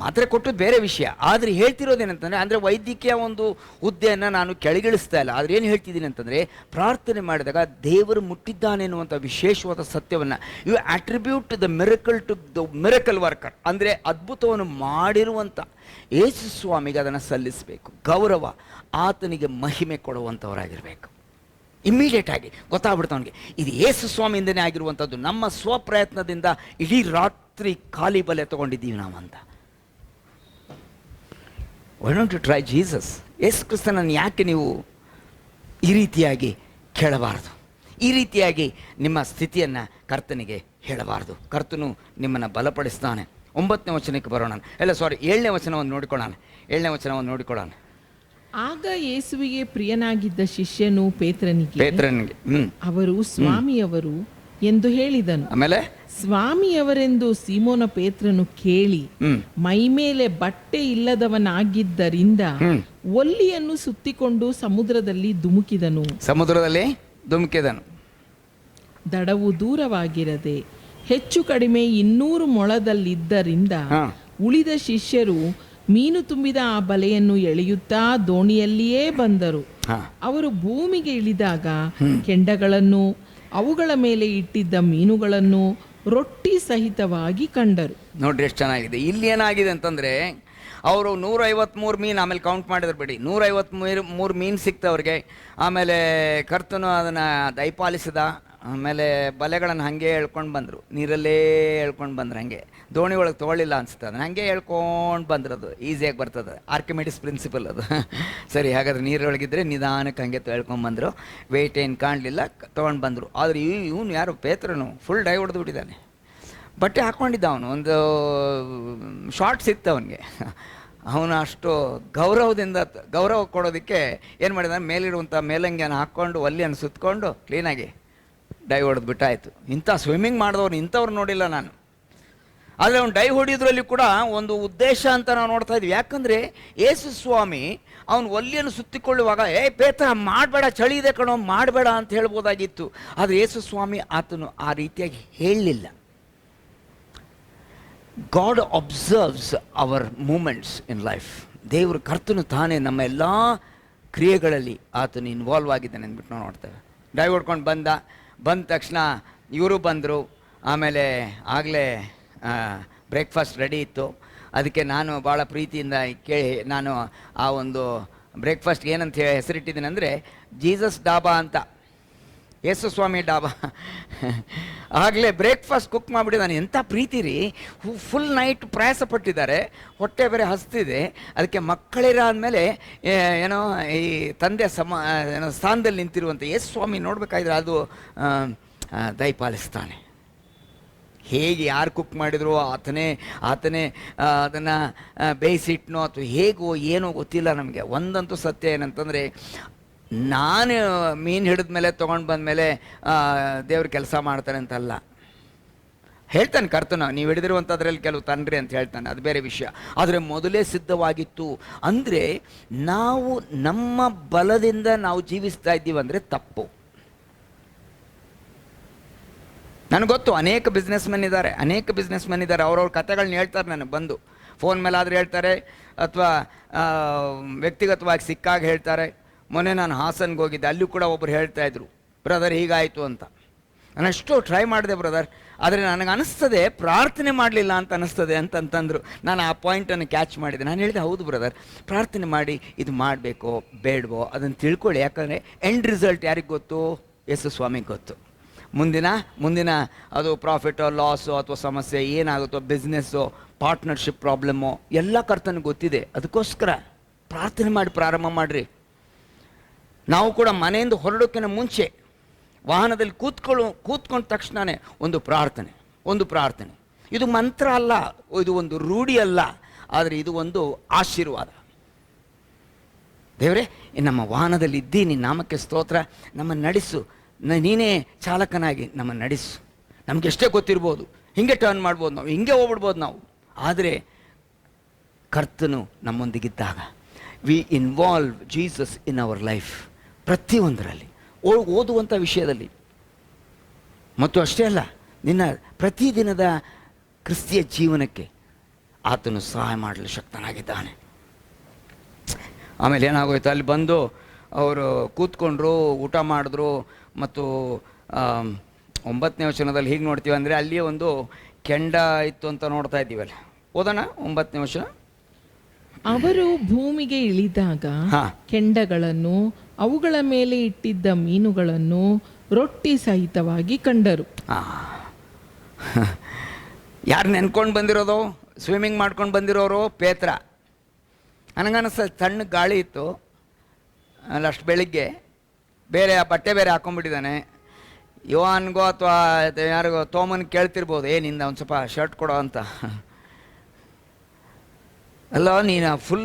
ಮಾತ್ರೆ ಕೊಟ್ಟದ್ದು ಬೇರೆ ವಿಷಯ, ಆದರೆ ಹೇಳ್ತಿರೋದೇನಂತಂದರೆ, ಅಂದರೆ ವೈದ್ಯಕೀಯ ಒಂದು ಹುದ್ದೆಯನ್ನು ನಾನು ಕೆಳಗಿಳಿಸ್ತಾ ಇಲ್ಲ, ಆದರೆ ಏನು ಹೇಳ್ತಿದ್ದೀನಿ ಅಂತಂದರೆ, ಪ್ರಾರ್ಥನೆ ಮಾಡಿದಾಗ ದೇವರು ಮುಟ್ಟಿದ್ದಾನೆ ಅನ್ನುವಂಥ ವಿಶೇಷವಾದ ಸತ್ಯವನ್ನು you attribute the miracle to the miracle worker, ಅಂದರೆ ಅದ್ಭುತವನ್ನು ಮಾಡಿರುವಂಥ ಯೇಸು ಸ್ವಾಮಿಗೆ ಅದನ್ನು ಸಲ್ಲಿಸಬೇಕು. ಗೌರವ, ಆತನಿಗೆ ಮಹಿಮೆ ಕೊಡುವಂಥವರಾಗಿರಬೇಕು. ಇಮ್ಮಿಡಿಯೇಟ್ ಆಗಿ ಗೊತ್ತಾಗ್ಬಿಡ್ತು ಅವನಿಗೆ, ಇದು ಯೇಸು ಸ್ವಾಮಿಯಿಂದನೇ ಆಗಿರುವಂಥದ್ದು, ನಮ್ಮ ಸ್ವಪ್ರಯತ್ನದಿಂದ ಇಡೀ ರಾತ್ರಿ ಖಾಲಿ ಬಲೆ ತೊಗೊಂಡಿದ್ದೀವಿ ನಾವಂತ. Why don't you try Jesus? Yesu ಕ್ರಿಸ್ತನನ್ನು ಯಾಕೆ ನೀವು ಈ ರೀತಿಯಾಗಿ ಕೇಳಬಾರ್ದು? ಈ ರೀತಿಯಾಗಿ ನಿಮ್ಮ ಸ್ಥಿತಿಯನ್ನು ಕರ್ತನಿಗೆ ಹೇಳಬಾರ್ದು. ಕರ್ತನು ನಿಮ್ಮನ್ನು ಬಲಪಡಿಸ್ತಾನೆ. 9ನೇ ವಚನಕ್ಕೆ ಬರೋಣ. 7ನೇ ವಚನವನ್ನು ನೋಡಿಕೊಳ್ಳೋಣ. 7ನೇ ವಚನವನ್ನು ನೋಡಿಕೊಳ್ಳೋಣ. ಆಗ ಯೇಸುವಿಗೆ ಪ್ರಿಯನಾಗಿದ್ದ ಶಿಷ್ಯನು ಪೇತ್ರನಿಗೆ ಅವರು ಸ್ವಾಮಿಯವರು ಎಂದು ಹೇಳಿದನು. ಆಮೇಲೆ ಸ್ವಾಮಿಯವರೆಂದು ಸೀಮೋನ ಪೇತ್ರನು ಕೇಳಿ ಮೈಮೇಲೆ ಬಟ್ಟೆ ಇಲ್ಲದವನಾಗಿದ್ದರಿಂದ ಒಲ್ಲಿಯನ್ನು ಸುತ್ತಿಕೊಂಡು ಸಮುದ್ರದಲ್ಲಿ ಧುಮುಕಿದನು. ದಡವು ದೂರವಾಗಿರದೆ ಹೆಚ್ಚು ಕಡಿಮೆ 200 ಮೊಳದಲ್ಲಿದ್ದರಿಂದ ಉಳಿದ ಶಿಷ್ಯರು ಮೀನು ತುಂಬಿದ ಆ ಬಲೆಯನ್ನು ಎಳೆಯುತ್ತಾ ದೋಣಿಯಲ್ಲಿಯೇ ಬಂದರು. ಅವರು ಭೂಮಿಗೆ ಇಳಿದಾಗ ಕೆಂಡಗಳನ್ನು, ಅವುಗಳ ಮೇಲೆ ಇಟ್ಟಿದ್ದ ಮೀನುಗಳನ್ನು ರೊಟ್ಟಿ ಸಹಿತವಾಗಿ ಕಂಡರು. ನೋಡ್ರಿ ಎಷ್ಟು ಚೆನ್ನಾಗಿದೆ. ಇಲ್ಲಿ ಏನಾಗಿದೆ ಅಂತಂದರೆ, ಅವರು 153 ಮೀನು, ಆಮೇಲೆ ಕೌಂಟ್ ಮಾಡಿದ್ರು ಬಿಡಿ, 153 ಮೀನು ಸಿಕ್ತವ್ರಿಗೆ. ಆಮೇಲೆ ಕರ್ತನು ಅದನ್ನು ದಯಪಾಲಿಸಿದ. ಆಮೇಲೆ ಬಲೆಗಳನ್ನು ಹಾಗೆ ಎಳ್ಕೊಂಡು ಬಂದರು, ನೀರಲ್ಲೇ ಎಳ್ಕೊಂಡು ಬಂದ್ರು. ಹಾಗೆ ದೋಣಿ ಒಳಗೆ ತೊಗೊಳ್ಳಿಲ್ಲ ಅನಿಸುತ್ತೆ, ಅದನ್ನು ಹಾಗೆ ಎಳ್ಕೊಂಡು ಬಂದ್ರು. ಅದು ಈಸಿಯಾಗಿ ಬರ್ತದೆ, ಆರ್ಕಿಮಿಡಿಸ್ ಪ್ರಿನ್ಸಿಪಲ್ ಅದು. ಸರಿ, ಹಾಗಾದ್ರೆ ನೀರೊಳಗಿದ್ರೆ ನಿಧಾನಕ್ಕೆ ಹಾಗೆ ಎಳ್ಕೊಂಡ್ಬಂದರು. ವೆಯ್ಟ್ ಏನು ಕಾಣಲಿಲ್ಲ, ತೊಗೊಂಡು ಬಂದರು. ಆದರೆ ಇವನು ಯಾರು? ಪೇತ್ರನು ಫುಲ್ ಡೈ ಹೊಡೆದು ಬಿಟ್ಟಿದ್ದಾನೆ. ಬಟ್ಟೆ ಹಾಕ್ಕೊಂಡಿದ್ದ ಅವನು, ಒಂದು ಶಾರ್ಟ್ ಸಿಕ್ತು ಅವನಿಗೆ. ಅವನು ಅಷ್ಟು ಗೌರವ ಕೊಡೋದಕ್ಕೆ ಏನು ಮಾಡಿದ, ಮೇಲಿರುವಂಥ ಮೇಲಂಗಿಯನ್ನು ಹಾಕ್ಕೊಂಡು ಒಲ್ಲಿಯನ್ನು ಸುತ್ತಕೊಂಡು ಕ್ಲೀನಾಗಿ ಡೈ ಹೊಡೆದು ಬಿಟ್ಟಾಯಿತು. ಇಂಥ ಸ್ವಿಮ್ಮಿಂಗ್ ಮಾಡಿದವ್ರು ಇಂಥವ್ರು ನೋಡಿಲ್ಲ ನಾನು. ಆದರೆ ಅವ್ನು ಡೈ ಹೊಡಿಯೋದ್ರಲ್ಲಿ ಕೂಡ ಒಂದು ಉದ್ದೇಶ ಅಂತ ನಾವು ನೋಡ್ತಾ ಇದ್ವಿ. ಯಾಕಂದರೆ ಯೇಸು ಸ್ವಾಮಿ ಅವನು ಒಲ್ಲಿಯನ್ನು ಸುತ್ತಿಕೊಳ್ಳುವಾಗ, ಪೇತ್ರ ಮಾಡಬೇಡ, ಚಳಿ ಇದೆ ಕಣೋ, ಮಾಡಬೇಡ ಅಂತ ಹೇಳ್ಬೋದಾಗಿತ್ತು. ಆದರೆ ಯೇಸು ಸ್ವಾಮಿ ಆತನು ಆ ರೀತಿಯಾಗಿ ಹೇಳಲಿಲ್ಲ. God observes our moments in life. ದೇವರು ಕರ್ತನು ತಾನೇ ನಮ್ಮ ಎಲ್ಲ ಕ್ರಿಯೆಗಳಲ್ಲಿ ಆತನು ಇನ್ವಾಲ್ವ್ ಆಗಿದ್ದಾನೆ ಅಂದ್ಬಿಟ್ಟು ನಾವು ನೋಡ್ತೇವೆ. ಡೈ ಹೊಡ್ಕೊಂಡು ಬಂದ ತಕ್ಷಣ ಇವರು ಬಂದರು. ಆಮೇಲೆ ಆಗಲೇ ಬ್ರೇಕ್ಫಾಸ್ಟ್ ರೆಡಿ ಇತ್ತು. ಅದಕ್ಕೆ ನಾನು ಭಾಳ ಪ್ರೀತಿಯಿಂದ ನಾನು ಆ ಒಂದು ಬ್ರೇಕ್ಫಾಸ್ಟ್ಗೆ ಏನಂತ ಹೇಳಿ ಹೆಸರಿಟ್ಟಿದ್ದೀನಿ ಅಂದರೆ ಜೀಸಸ್ ಡಾಬಾ ಅಂತ, ಯೇಸು ಸ್ವಾಮಿ ಡಾಬಾ. ಆಗಲೇ ಬ್ರೇಕ್ಫಾಸ್ಟ್ ಕುಕ್ ಮಾಡಿಬಿಟ್ಟಿದ್ದಾನೆ. ಎಂಥ ಪ್ರೀತಿ ರೀ, ಫುಲ್ ನೈಟ್ ಪ್ರಯಾಸ ಪಟ್ಟಿದ್ದಾರೆ, ಹೊಟ್ಟೆ ಬೇರೆ ಹಸ್ತಿದೆ. ಅದಕ್ಕೆ ಮಕ್ಕಳಿರ ಅಂದಮೇಲೆ ಏನೋ ಈ ತಂದೆ ಏನೋ ಸ್ಥಾನದಲ್ಲಿ ನಿಂತಿರುವಂಥ ಯೇಸು ಸ್ವಾಮಿ ನೋಡಬೇಕಾದ್ರೆ ಅದು ದಯಪಾಲಿಸ್ತಾನೆ. ಹೇಗೆ ಯಾರು ಕುಕ್ ಮಾಡಿದ್ರು ಆತನೇ ಅದನ್ನು ಬೇಯಿಸಿಟ್ನೋ ಅಥವಾ ಹೇಗೋ ಏನೋ ಗೊತ್ತಿಲ್ಲ ನಮಗೆ. ಒಂದಂತೂ ಸತ್ಯ ಏನಂತಂದರೆ, ನಾನು ಮೀನು ಹಿಡಿದ ಮೇಲೆ ತೊಗೊಂಡು ಬಂದಮೇಲೆ ದೇವ್ರು ಕೆಲಸ ಮಾಡ್ತಾನೆ ಅಂತಲ್ಲ ಹೇಳ್ತಾನೆ ಕರ್ತನ. ನೀವು ಹಿಡಿದಿರುವಂಥದ್ರಲ್ಲಿ ಕೆಲವು ತನ್ರಿ ಅಂತ ಹೇಳ್ತಾನೆ, ಅದು ಬೇರೆ ವಿಷಯ. ಆದರೆ ಮೊದಲೇ ಸಿದ್ಧವಾಗಿತ್ತು. ಅಂದರೆ ನಾವು ನಮ್ಮ ಬಲದಿಂದ ನಾವು ಜೀವಿಸ್ತಾ ಇದ್ದೀವಿ ಅಂದರೆ ತಪ್ಪು. ನನಗೆ ಗೊತ್ತು, ಅನೇಕ ಬಿಸ್ನೆಸ್ ಮೆನ್ ಇದ್ದಾರೆ, ಅವ್ರವ್ರ ಕಥೆಗಳನ್ನ ಹೇಳ್ತಾರೆ ನನಗೆ ಬಂದು. ಫೋನ್ ಮೇಲಾದರೂ ಹೇಳ್ತಾರೆ ಅಥವಾ ವ್ಯಕ್ತಿಗತವಾಗಿ ಸಿಕ್ಕಾಗ ಹೇಳ್ತಾರೆ. ಮೊನ್ನೆ ನಾನು ಹಾಸನ್ಗೆ ಹೋಗಿದ್ದೆ, ಅಲ್ಲೂ ಕೂಡ ಒಬ್ಬರು ಹೇಳ್ತಾಯಿದ್ರು, ಬ್ರದರ್ ಹೀಗಾಯಿತು ಅಂತ. ನಾನು ಅಷ್ಟು ಟ್ರೈ ಮಾಡಿದೆ ಬ್ರದರ್, ಆದರೆ ನನಗೆ ಅನಿಸ್ತದೆ ಪ್ರಾರ್ಥನೆ ಮಾಡಲಿಲ್ಲ ಅಂತ ಅನಿಸ್ತದೆ ಅಂತಂತಂದರು. ನಾನು ಆ ಪಾಯಿಂಟನ್ನು ಕ್ಯಾಚ್ ಮಾಡಿದೆ. ನಾನು ಹೇಳಿದೆ, ಹೌದು ಬ್ರದರ್, ಪ್ರಾರ್ಥನೆ ಮಾಡಿ ಇದು ಮಾಡಬೇಕೋ ಬೇಡವೋ ಅದನ್ನು ತಿಳ್ಕೊಳ್ಳಿ. ಯಾಕಂದರೆ ಎಂಡ್ ರಿಸಲ್ಟ್ ಯಾರಿಗೆ ಗೊತ್ತು? ಯೇಸು ಸ್ವಾಮಿಗೆ ಗೊತ್ತು. ಮುಂದಿನ ಅದು ಪ್ರಾಫಿಟೋ ಲಾಸೋ ಅಥವಾ ಸಮಸ್ಯೆ ಏನಾಗುತ್ತೋ, ಬಿಸ್ನೆಸ್ಸೋ, ಪಾರ್ಟ್ನರ್ಶಿಪ್ ಪ್ರಾಬ್ಲಮ್ಮೋ ಎಲ್ಲ ಕರ್ತನಿಗೆ ಗೊತ್ತಿದೆ. ಅದಕ್ಕೋಸ್ಕರ ಪ್ರಾರ್ಥನೆ ಮಾಡಿ ಪ್ರಾರಂಭ ಮಾಡಿರಿ. ನಾವು ಕೂಡ ಮನೆಯಿಂದ ಹೊರಡೋಕ್ಕಿಂತ ಮುಂಚೆ ವಾಹನದಲ್ಲಿ ಕೂತ್ಕೊಂಡ ತಕ್ಷಣವೇ ಒಂದು ಪ್ರಾರ್ಥನೆ. ಇದು ಮಂತ್ರ ಅಲ್ಲ, ಇದು ಒಂದು ರೂಢಿ ಅಲ್ಲ, ಆದರೆ ಇದು ಒಂದು ಆಶೀರ್ವಾದ. ದೇವರೇ, ನಮ್ಮ ವಾಹನದಲ್ಲಿ ಇದ್ದೀನಿ, ನಾಮಕ್ಕೆ ಸ್ತೋತ್ರ, ನಮ್ಮನ್ನು ನಡೆಸು, ನೀನೇ ಚಾಲಕನಾಗಿ ನಮ್ಮನ್ನು ನಡೆಸು. ನಮ್ಗೆ ಎಷ್ಟೇ ಗೊತ್ತಿರ್ಬೋದು, ಹಿಂಗೆ ಟರ್ನ್ ಮಾಡ್ಬೋದು, ನಾವು ಹಿಂಗೆ ಹೋಗ್ಬಿಡ್ಬೋದು ನಾವು. ಆದರೆ ಕರ್ತನು ನಮ್ಮೊಂದಿಗಿದ್ದಾಗ we involve Jesus in our life. ಪ್ರತಿಯೊಂದರಲ್ಲಿ, ಓದುವಂಥ ವಿಷಯದಲ್ಲಿ, ಮತ್ತು ಅಷ್ಟೇ ಅಲ್ಲ, ನಿನ್ನ ಪ್ರತಿದಿನದ ಕ್ರಿಸ್ತಿಯ ಜೀವನಕ್ಕೆ ಆತನು ಸಹಾಯ ಮಾಡಲು ಶಕ್ತನಾಗಿದ್ದಾನೆ. ಆಮೇಲೆ ಏನಾಗೋಯ್ತು, ಅಲ್ಲಿ ಬಂದು ಅವರು ಕೂತ್ಕೊಂಡ್ರು, ಊಟ ಮಾಡಿದ್ರು. ಮತ್ತು 9ನೇ ವಚನದಲ್ಲಿ ಹೀಗೆ ನೋಡ್ತೀವಿ ಅಂದರೆ, ಅಲ್ಲಿಯೇ ಒಂದು ಕೆಂಡ ಇತ್ತು ಅಂತ ನೋಡ್ತಾ ಇದ್ದೀವಲ್ಲ. ಓದೋಣ 9ನೇ ವಚನ. ಅವರು ಭೂಮಿಗೆ ಇಳಿದಾಗ ಕೆಂಡಗಳನ್ನು, ಅವುಗಳ ಮೇಲೆ ಇಟ್ಟಿದ್ದ ಮೀನುಗಳನ್ನು ರೊಟ್ಟಿ ಸಹಿತವಾಗಿ ಕಂಡರು. ಯಾರು ನೆನ್ಕೊಂಡು ಬಂದಿರೋದು? ಸ್ವಿಮ್ಮಿಂಗ್ ಮಾಡ್ಕೊಂಡು ಬಂದಿರೋರು ಪೇತ್ರ. ನನಗನ್ನಿಸ್ತ ತಣ್ಣ ಗಾಳಿ ಇತ್ತು ಅಲ್ಲ, ಅಷ್ಟು ಬೆಳಿಗ್ಗೆ. ಬೇರೆ ಬಟ್ಟೆ ಬೇರೆ ಹಾಕೊಂಡ್ಬಿಟ್ಟಿದ್ದಾನೆ. ಯೋಹಾನ್ಗೋ ಅಥವಾ ಯಾರಿಗೋ ತೋಮನ್ ಕೇಳ್ತಿರ್ಬೋದು, ನಿಂದ ಒಂದು ಸ್ವಲ್ಪ ಶರ್ಟ್ ಕೊಡೋ ಅಂತ. ಅಲ್ಲ, ನೀನು ಫುಲ್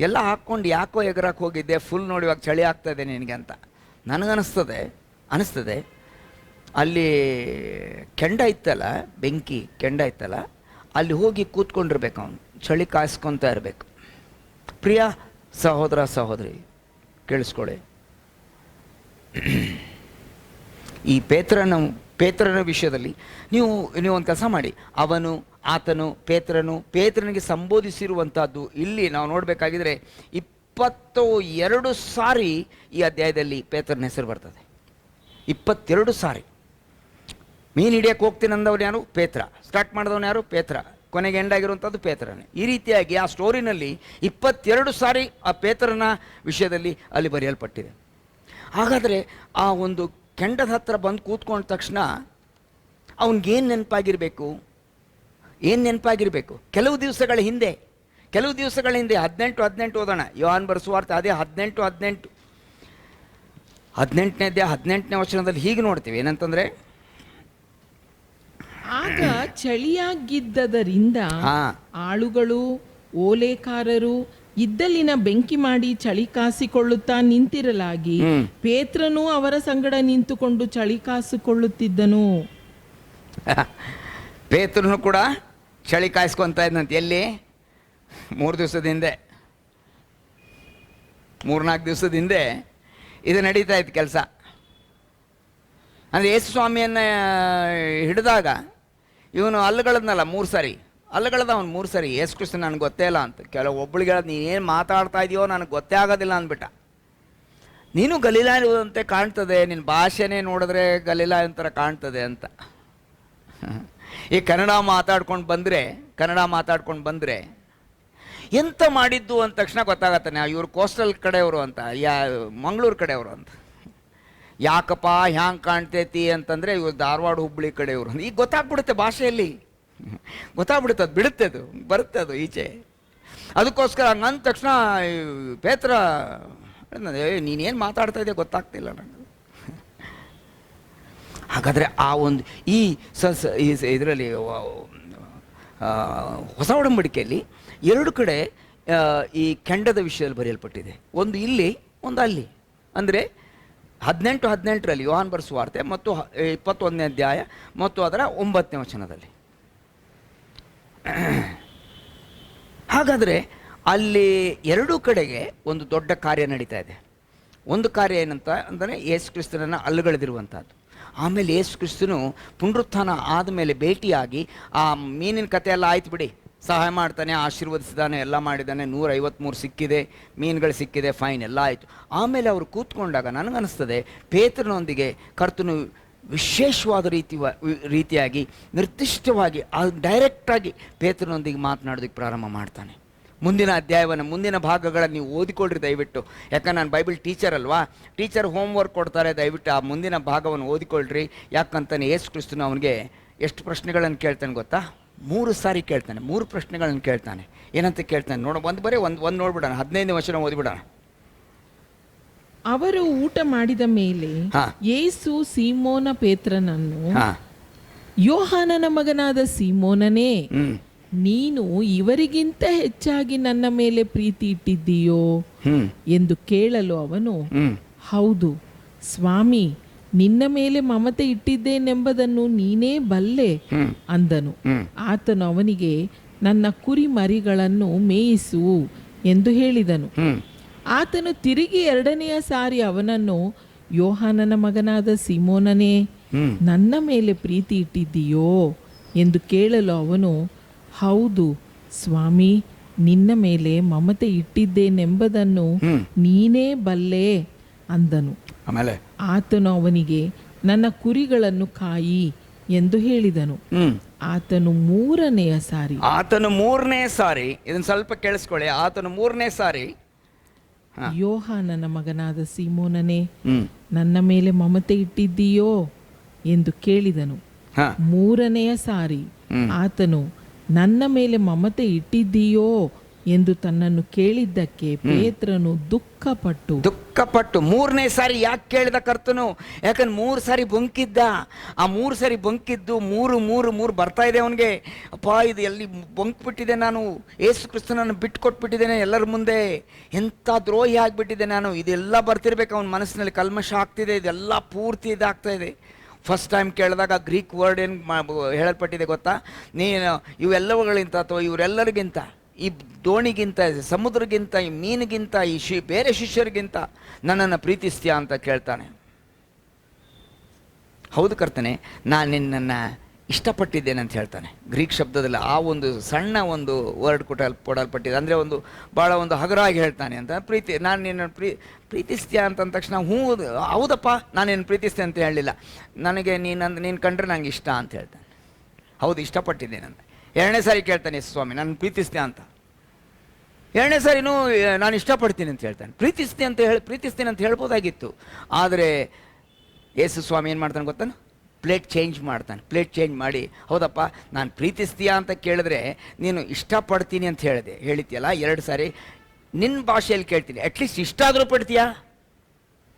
ಎಲ್ಲ ಹಾಕ್ಕೊಂಡು ಯಾಕೋ ಎಗರಕ್ಕೆ ಹೋಗಿದ್ದೆ, ಫುಲ್ ನೋಡಿ ಇವಾಗ ಚಳಿ ಆಗ್ತಾಯಿದೆ ನಿನಗೆ ಅಂತ ಅನಿಸ್ತದೆ. ಅಲ್ಲಿ ಕೆಂಡ ಇತ್ತಲ್ಲ, ಬೆಂಕಿ ಕೆಂಡ ಇತ್ತಲ್ಲ, ಅಲ್ಲಿ ಹೋಗಿ ಕೂತ್ಕೊಂಡಿರ್ಬೇಕು ಅವನು, ಚಳಿ ಕಾಯಿಸ್ಕೊತಾ ಇರಬೇಕು. ಪ್ರಿಯ ಸಹೋದರ ಸಹೋದರಿ, ಕೇಳಿಸ್ಕೊಳ್ಳಿ. ಈ ಪೇತ್ರನ ವಿಷಯದಲ್ಲಿ ನೀವು ಒಂದು ಕೆಲಸ ಮಾಡಿ. ಆತನು ಪೇತ್ರನಿಗೆ ಸಂಬೋಧಿಸಿರುವಂಥದ್ದು ಇಲ್ಲಿ ನಾವು ನೋಡಬೇಕಾಗಿದ್ರೆ 22 ಸಾರಿ ಈ ಅಧ್ಯಾಯದಲ್ಲಿ ಪೇತ್ರನ ಹೆಸರು ಬರ್ತದೆ. 22 ಸಾರಿ. ಮೀನು ಹಿಡಿಯಕ್ಕೆ ಹೋಗ್ತೀನಿ ಅಂದವನು ಯಾರು? ಪೇತ್ರ. ಸ್ಟಾರ್ಟ್ ಮಾಡಿದವನು ಯಾರು? ಪೇತ್ರ. ಕೊನೆಗೆ ಎಂಡಾಗಿರುವಂಥದ್ದು ಪೇತ್ರನೇ. ಈ ರೀತಿಯಾಗಿ ಆ ಸ್ಟೋರಿನಲ್ಲಿ 22 ಸಾರಿ ಆ ಪೇತ್ರನ ವಿಷಯದಲ್ಲಿ ಅಲ್ಲಿ ಬರೆಯಲ್ಪಟ್ಟಿದೆ. ಹಾಗಾದರೆ ಆ ಒಂದು ಕೆಂಡದ ಹತ್ರ ಬಂದು ಕೂತ್ಕೊಂಡ ತಕ್ಷಣ ಅವನಿಗೇನು ನೆನಪಾಗಿರಬೇಕು? ಕೆಲವು ದಿವಸಗಳ ಹಿಂದೆ 18 ಓದೋಣ. ಯೋಹಾನ್ ಬರೆಸುವಾರ್ತೆ ಅದೇ 18 18ನೇ ವಚನದಲ್ಲಿ ಹೀಗೆ ನೋಡ್ತೀವಿ. ಏನಂತಂದರೆ, ಆಗ ಚಳಿಯಾಗಿದ್ದರಿಂದ ಆಳುಗಳು, ಓಲೇಕಾರರು ಇದ್ದಲ್ಲಿನ ಬೆಂಕಿ ಮಾಡಿ ಚಳಿ ಕಾಸಿಕೊಳ್ಳುತ್ತಾ ನಿಂತಿರಲಾಗಿ ಪೇತ್ರನು ಅವರ ಸಂಗಡ ನಿಂತುಕೊಂಡು ಚಳಿ ಕಾಸಿಕೊಳ್ಳುತ್ತಿದ್ದನು. ಪೇತ್ರನು ಕೂಡ ಚಳಿ ಕಾಯಿಸ್ಕೊತ ಇದ್ದಂತೆ. ಎಲ್ಲಿ? 3 ದಿವಸದ ಹಿಂದೆ, 3-4 ದಿವಸದ ಹಿಂದೆ ಇದು ನಡೀತಾ ಇತ್ತು ಕೆಲಸ. ಅಂದರೆ ಯೇಸು ಸ್ವಾಮಿಯನ್ನು ಹಿಡಿದಾಗ ಇವನು ಅಲ್ಲಗಳದ್ನಲ್ಲ 3 ಸಾರಿ, ಅಲ್ಲಗಳದ ಅವನು 3 ಸಾರಿ. ಯೇಸು ಕ್ರಿಸ್ತ ನನಗೆ ಗೊತ್ತೇ ಇಲ್ಲ ಅಂತ. ಒಬ್ಬಳಿಗೆ ಹೇಳೋದು, ನೀನೇನು ಮಾತಾಡ್ತಾ ಇದೆಯೋ ನನಗೆ ಗೊತ್ತೇ ಆಗೋದಿಲ್ಲ ಅಂದ್ಬಿಟ್ಟ. ನೀನು ಗಲೀಲಾ ಇರುವಂತೆ ಕಾಣ್ತದೆ, ನಿನ್ನ ಭಾಷೆನೇ ನೋಡಿದ್ರೆ ಗಲೀಲಾ ಥರ ಕಾಣ್ತದೆ ಅಂತ. ಈ ಕನ್ನಡ ಮಾತಾಡ್ಕೊಂಡು ಬಂದರೆ ಎಂತ ಮಾಡಿದ್ದು ಅಂದ ತಕ್ಷಣ ಗೊತ್ತಾಗತ್ತಾನೆ ಇವರು ಕೋಸ್ಟಲ್ ಕಡೆಯವರು ಅಂತ, ಮಂಗಳೂರು ಕಡೆಯವರು ಅಂತ. ಯಾಕಪ್ಪ ಹ್ಯಾಂಗೆ ಕಾಣ್ತೈತಿ ಅಂತಂದರೆ ಇವರು ಧಾರವಾಡ ಹುಬ್ಬಳ್ಳಿ ಕಡೆಯವರು. ಈಗ ಗೊತ್ತಾಗ್ಬಿಡುತ್ತೆ, ಭಾಷೆಯಲ್ಲಿ ಗೊತ್ತಾಗ್ಬಿಡುತ್ತೆ, ಅದು ಬಿಡುತ್ತೆ, ಅದು ಬರುತ್ತೆ ಅದು ಈಚೆ. ಅದಕ್ಕೋಸ್ಕರ ಹಂಗಂದ ತಕ್ಷಣ ಪೇತ್ರ ನೀನೇನು ಮಾತಾಡ್ತಾ ಇದೆಯಾ ಗೊತ್ತಾಗ್ತಿಲ್ಲ ನನಗೆ. ಹಾಗಾದರೆ ಆ ಒಂದು ಈ ಇದರಲ್ಲಿ ಹೊಸ ಒಡಂಬಡಿಕೆಯಲ್ಲಿ ಎರಡು ಕಡೆ ಈ ಕೆಂಡದ ವಿಷಯದಲ್ಲಿ ಬರೆಯಲ್ಪಟ್ಟಿದೆ. ಒಂದು ಇಲ್ಲಿ, ಒಂದು ಅಲ್ಲಿ. ಅಂದರೆ 18:18 ಯೋಹಾನ್ ಬರೆಸುವ ವಾರ್ತೆ ಮತ್ತು 21ನೇ ಅಧ್ಯಾಯ ಮತ್ತು ಅದರ 9ನೇ ವಚನದಲ್ಲಿ. ಹಾಗಾದರೆ ಅಲ್ಲಿ ಎರಡೂ ಕಡೆಗೆ ಒಂದು ದೊಡ್ಡ ಕಾರ್ಯ ನಡೀತಾ ಇದೆ. ಒಂದು ಕಾರ್ಯ ಏನಂತ ಅಂದರೆ ಯೇಸು ಕ್ರಿಸ್ತನನ್ನು ಅಲ್ಲಗಳೆದಿರುವಂಥದ್ದು. ಆಮೇಲೆ ಯೇಸು ಕ್ರಿಸ್ತನು ಪುನರುತ್ಥಾನ ಆದಮೇಲೆ ಭೇಟಿಯಾಗಿ ಆ ಮೀನಿನ ಕಥೆ ಎಲ್ಲ ಆಯ್ತು ಬಿಡಿ, ಸಹಾಯ ಮಾಡ್ತಾನೆ, ಆಶೀರ್ವದಿಸಿದಾನೆ, ಎಲ್ಲ ಮಾಡಿದ್ದಾನೆ, 153 ಸಿಕ್ಕಿದೆ, ಮೀನುಗಳು ಸಿಕ್ಕಿದೆ, ಫೈನ್, ಎಲ್ಲ ಆಯಿತು. ಆಮೇಲೆ ಅವರು ಕೂತ್ಕೊಂಡಾಗ ನನಗನ್ನಿಸ್ತದೆ ಪೇತ್ರನೊಂದಿಗೆ ಕರ್ತನು ವಿಶೇಷವಾದ ರೀತಿಯಾಗಿ ನಿರ್ದಿಷ್ಟವಾಗಿ ಡೈರೆಕ್ಟಾಗಿ ಪೇತ್ರನೊಂದಿಗೆ ಮಾತನಾಡೋದಕ್ಕೆ ಪ್ರಾರಂಭ ಮಾಡ್ತಾನೆ. ಮುಂದಿನ ಅಧ್ಯಾಯವನ್ನು, ಮುಂದಿನ ಭಾಗಗಳನ್ನು ನೀವು ಓದಿಕೊಳ್ಳ್ರಿ ದಯವಿಟ್ಟು. ಯಾಕಂದ್ರೆ ನಾನು ಬೈಬಲ್ ಟೀಚರ್ ಅಲ್ವಾ, ಟೀಚರ್ ಹೋಮ್ವರ್ಕ್ ಕೊಡ್ತಾರೆ, ದಯವಿಟ್ಟು ಆ ಮುಂದಿನ ಭಾಗವನ್ನು ಓದಿಕೊಳ್ಳ್ರಿ. ಯಾಕಂತಾನೆ ಯೇಸು ಕ್ರಿಸ್ತನು ಅವನಿಗೆ ಎಷ್ಟು ಪ್ರಶ್ನೆಗಳನ್ನು ಕೇಳ್ತಾನೆ ಗೊತ್ತಾ? 3 ಸಾರಿ ಕೇಳ್ತಾನೆ, 3 ಪ್ರಶ್ನೆಗಳನ್ನು ಕೇಳ್ತಾನೆ. ಏನಂತ ಕೇಳ್ತಾನೆ ನೋಡ, ಒಂದು ನೋಡ್ಬಿಡೋಣ, 15ನೇ ವಚನ ಓದಿಬಿಡೋಣ. ಅವರು ಊಟ ಮಾಡಿದ ಮೇಲೆ ಯೇಸು ಸೀಮೋನ ಪೇತ್ರನನ್ನು, ಯೋಹಾನನ ಮಗನಾದ ಸೀಮೋನನೇ, ನೀನು ಇವರಿಗಿಂತ ಹೆಚ್ಚಾಗಿ ನನ್ನ ಮೇಲೆ ಪ್ರೀತಿ ಇಟ್ಟಿದ್ದೀಯೋ ಎಂದು ಕೇಳಲು ಅವನು, ಹೌದು ಸ್ವಾಮಿ, ನಿನ್ನ ಮೇಲೆ ಮಮತೆ ಇಟ್ಟಿದ್ದೇನೆಂಬುದನ್ನು ನೀನೇ ಬಲ್ಲೆ ಅಂದನು. ಆತನು ಅವನಿಗೆ, ನನ್ನ ಕುರಿ ಮರಿಗಳನ್ನು ಮೇಯಿಸು ಎಂದು ಹೇಳಿದನು. ಆತನು ತಿರುಗಿ 2ನೆಯ ಸಾರಿ ಅವನನ್ನು, ಯೋಹಾನನ ಮಗನಾದ ಸೀಮೋನನೇ, ನನ್ನ ಮೇಲೆ ಪ್ರೀತಿ ಇಟ್ಟಿದ್ದೀಯೋ ಎಂದು ಕೇಳಲು ಅವನು, ಹೌದು ಸ್ವಾಮಿ, ನಿನ್ನ ಮೇಲೆ ಮಮತೆ ಇಟ್ಟಿದ್ದೇನೆಂಬುದನ್ನು ನೀನೇ ಬಲ್ಲೆ ಅಂದನು. ಆಮೇಲೆ ಆತನು ಅವನಿಗೆ, ನನ್ನ ಕುರಿಗಳನ್ನು ಕಾಯಿ ಎಂದು ಹೇಳಿದನು. ಆತನು 3ನೆಯ ಸಾರಿ, ಇದನ್ನು ಸ್ವಲ್ಪ ಕೇಳಿಸ್ಕೊಳ್ಳಿ, ಆತನು 3ನೇ ಸಾರಿ, ಯೋಹಾನನ ಮಗನಾದ ಸೀಮೋನನೇ, ನನ್ನ ಮೇಲೆ ಮಮತೆ ಇಟ್ಟಿದ್ದೀಯೋ ಎಂದು ಕೇಳಿದನು. 3ನೆಯ ಸಾರಿ ಆತನು, ನನ್ನ ಮೇಲೆ ಮಮತೆ ಇಟ್ಟಿದ್ದೀಯೋ ಎಂದು ತನ್ನನ್ನು ಕೇಳಿದ್ದಕ್ಕೆ ಪೇತ್ರನು ದುಃಖಪಟ್ಟು 3ನೇ ಸಾರಿ ಯಾಕೆ ಕೇಳಿದ ಕರ್ತನು? ಯಾಕಂದ್ರೆ 3 ಸಾರಿ ಬೊಂಕಿದ್ದ. ಆ 3 ಸಾರಿ ಬೊಂಕಿದ್ದು 3 ಬರ್ತಾ ಇದೆ ಅವನಿಗೆ. ಅಪ್ಪ, ಇದು ಎಲ್ಲಿ ಬೊಂಕ್ಬಿಟ್ಟಿದೆ, ನಾನು ಯೇಸು ಕ್ರಿಸ್ತನನ್ನು ಬಿಟ್ಕೊಟ್ಬಿಟ್ಟಿದ್ದೇನೆ ಎಲ್ಲರ ಮುಂದೆ, ಎಂಥ ದ್ರೋಹಿ ಆಗಿಬಿಟ್ಟಿದೆ ನಾನು, ಇದೆಲ್ಲ ಬರ್ತಿರ್ಬೇಕು ಅವನ ಮನಸ್ಸಿನಲ್ಲಿ, ಕಲ್ಮಶ ಆಗ್ತಿದೆ, ಇದೆಲ್ಲ ಪೂರ್ತಿ ಇದಾಗ್ತಾ ಇದೆ. ಫಸ್ಟ್ ಟೈಮ್ ಕೇಳಿದಾಗ ಗ್ರೀಕ್ ವರ್ಡ್ ಏನು ಹೇಳಲ್ಪಟ್ಟಿದೆ ಗೊತ್ತಾ? ನೀನು ಇವೆಲ್ಲವುಗಳಿಂತ ಅಥವಾ ಇವರೆಲ್ಲರಿಗಿಂತ, ಈ ದೋಣಿಗಿಂತ, ಸಮುದ್ರಗಿಂತ, ಈ ಮೀನಿಗಿಂತ, ಈ ಬೇರೆ ಶಿಷ್ಯರಿಗಿಂತ ನನ್ನನ್ನು ಪ್ರೀತಿಸ್ತೀಯಾ ಅಂತ ಕೇಳ್ತಾನೆ. ಹೌದು ಕರ್ತನೆ, ನಾನು ನಿನ್ನನ್ನು ಇಷ್ಟಪಟ್ಟಿದ್ದೇನೆ ಅಂತ ಹೇಳ್ತಾನೆ. ಗ್ರೀಕ್ ಶಬ್ದದಲ್ಲಿ ಆ ಒಂದು ಸಣ್ಣ ಒಂದು ವರ್ಡ್ ಕೊಡಲ್ಪಟ್ಟಿದೆ. ಅಂದರೆ ಒಂದು ಭಾಳ ಒಂದು ಹಗುರಾಗಿ ಹೇಳ್ತಾನೆ ಅಂತ. ಪ್ರೀತಿ, ನಾನು ನಿನ್ನ ಪ್ರೀತಿಸ್ತೀಯಾ ಅಂತಂದ ತಕ್ಷಣ ಹೌದಪ್ಪ ನಾನು ನಿನ್ನ ಪ್ರೀತಿಸ್ತೀಯ ಅಂತ ಹೇಳಲಿಲ್ಲ, ನನಗೆ ನೀನು ಕಂಡ್ರೆ ನಂಗೆ ಇಷ್ಟ ಅಂತ ಹೇಳ್ತಾನೆ. ಹೌದು, ಇಷ್ಟಪಟ್ಟಿದ್ದೇನೆ ಅಂತ. 2ನೇ ಸಾರಿ ಕೇಳ್ತಾನೆ, ಸ್ವಾಮಿ ನಾನು ಪ್ರೀತಿಸ್ತೀಯ ಅಂತ. 2ನೇ ಸಾರಿನೂ ನಾನು ಇಷ್ಟಪಡ್ತೀನಿ ಅಂತ ಹೇಳ್ತಾನೆ. ಪ್ರೀತಿಸ್ತೀನಿ ಅಂತ ಹೇಳ್ಬೋದಾಗಿತ್ತು, ಆದರೆ ಯೇಸು ಸ್ವಾಮಿ ಏನು ಮಾಡ್ತಾನೆ ಗೊತ್ತಾನೆ? ಪ್ಲೇಟ್ ಚೇಂಜ್ ಮಾಡ್ತಾನೆ. ಪ್ಲೇಟ್ ಚೇಂಜ್ ಮಾಡಿ, ಹೌದಪ್ಪ ನಾನು ಪ್ರೀತಿಸ್ತೀಯಾ ಅಂತ ಕೇಳಿದ್ರೆ ನೀನು ಇಷ್ಟಪಡ್ತೀನಿ ಅಂತ ಹೇಳಿದ್ಯಲ್ಲ 2 ಸಾರಿ, ನಿನ್ನ ಭಾಷೆಯಲ್ಲಿ ಕೇಳ್ತೀನಿ, ಅಟ್ಲೀಸ್ಟ್ ಇಷ್ಟ ಆದರೂ ಪಡ್ತೀಯಾ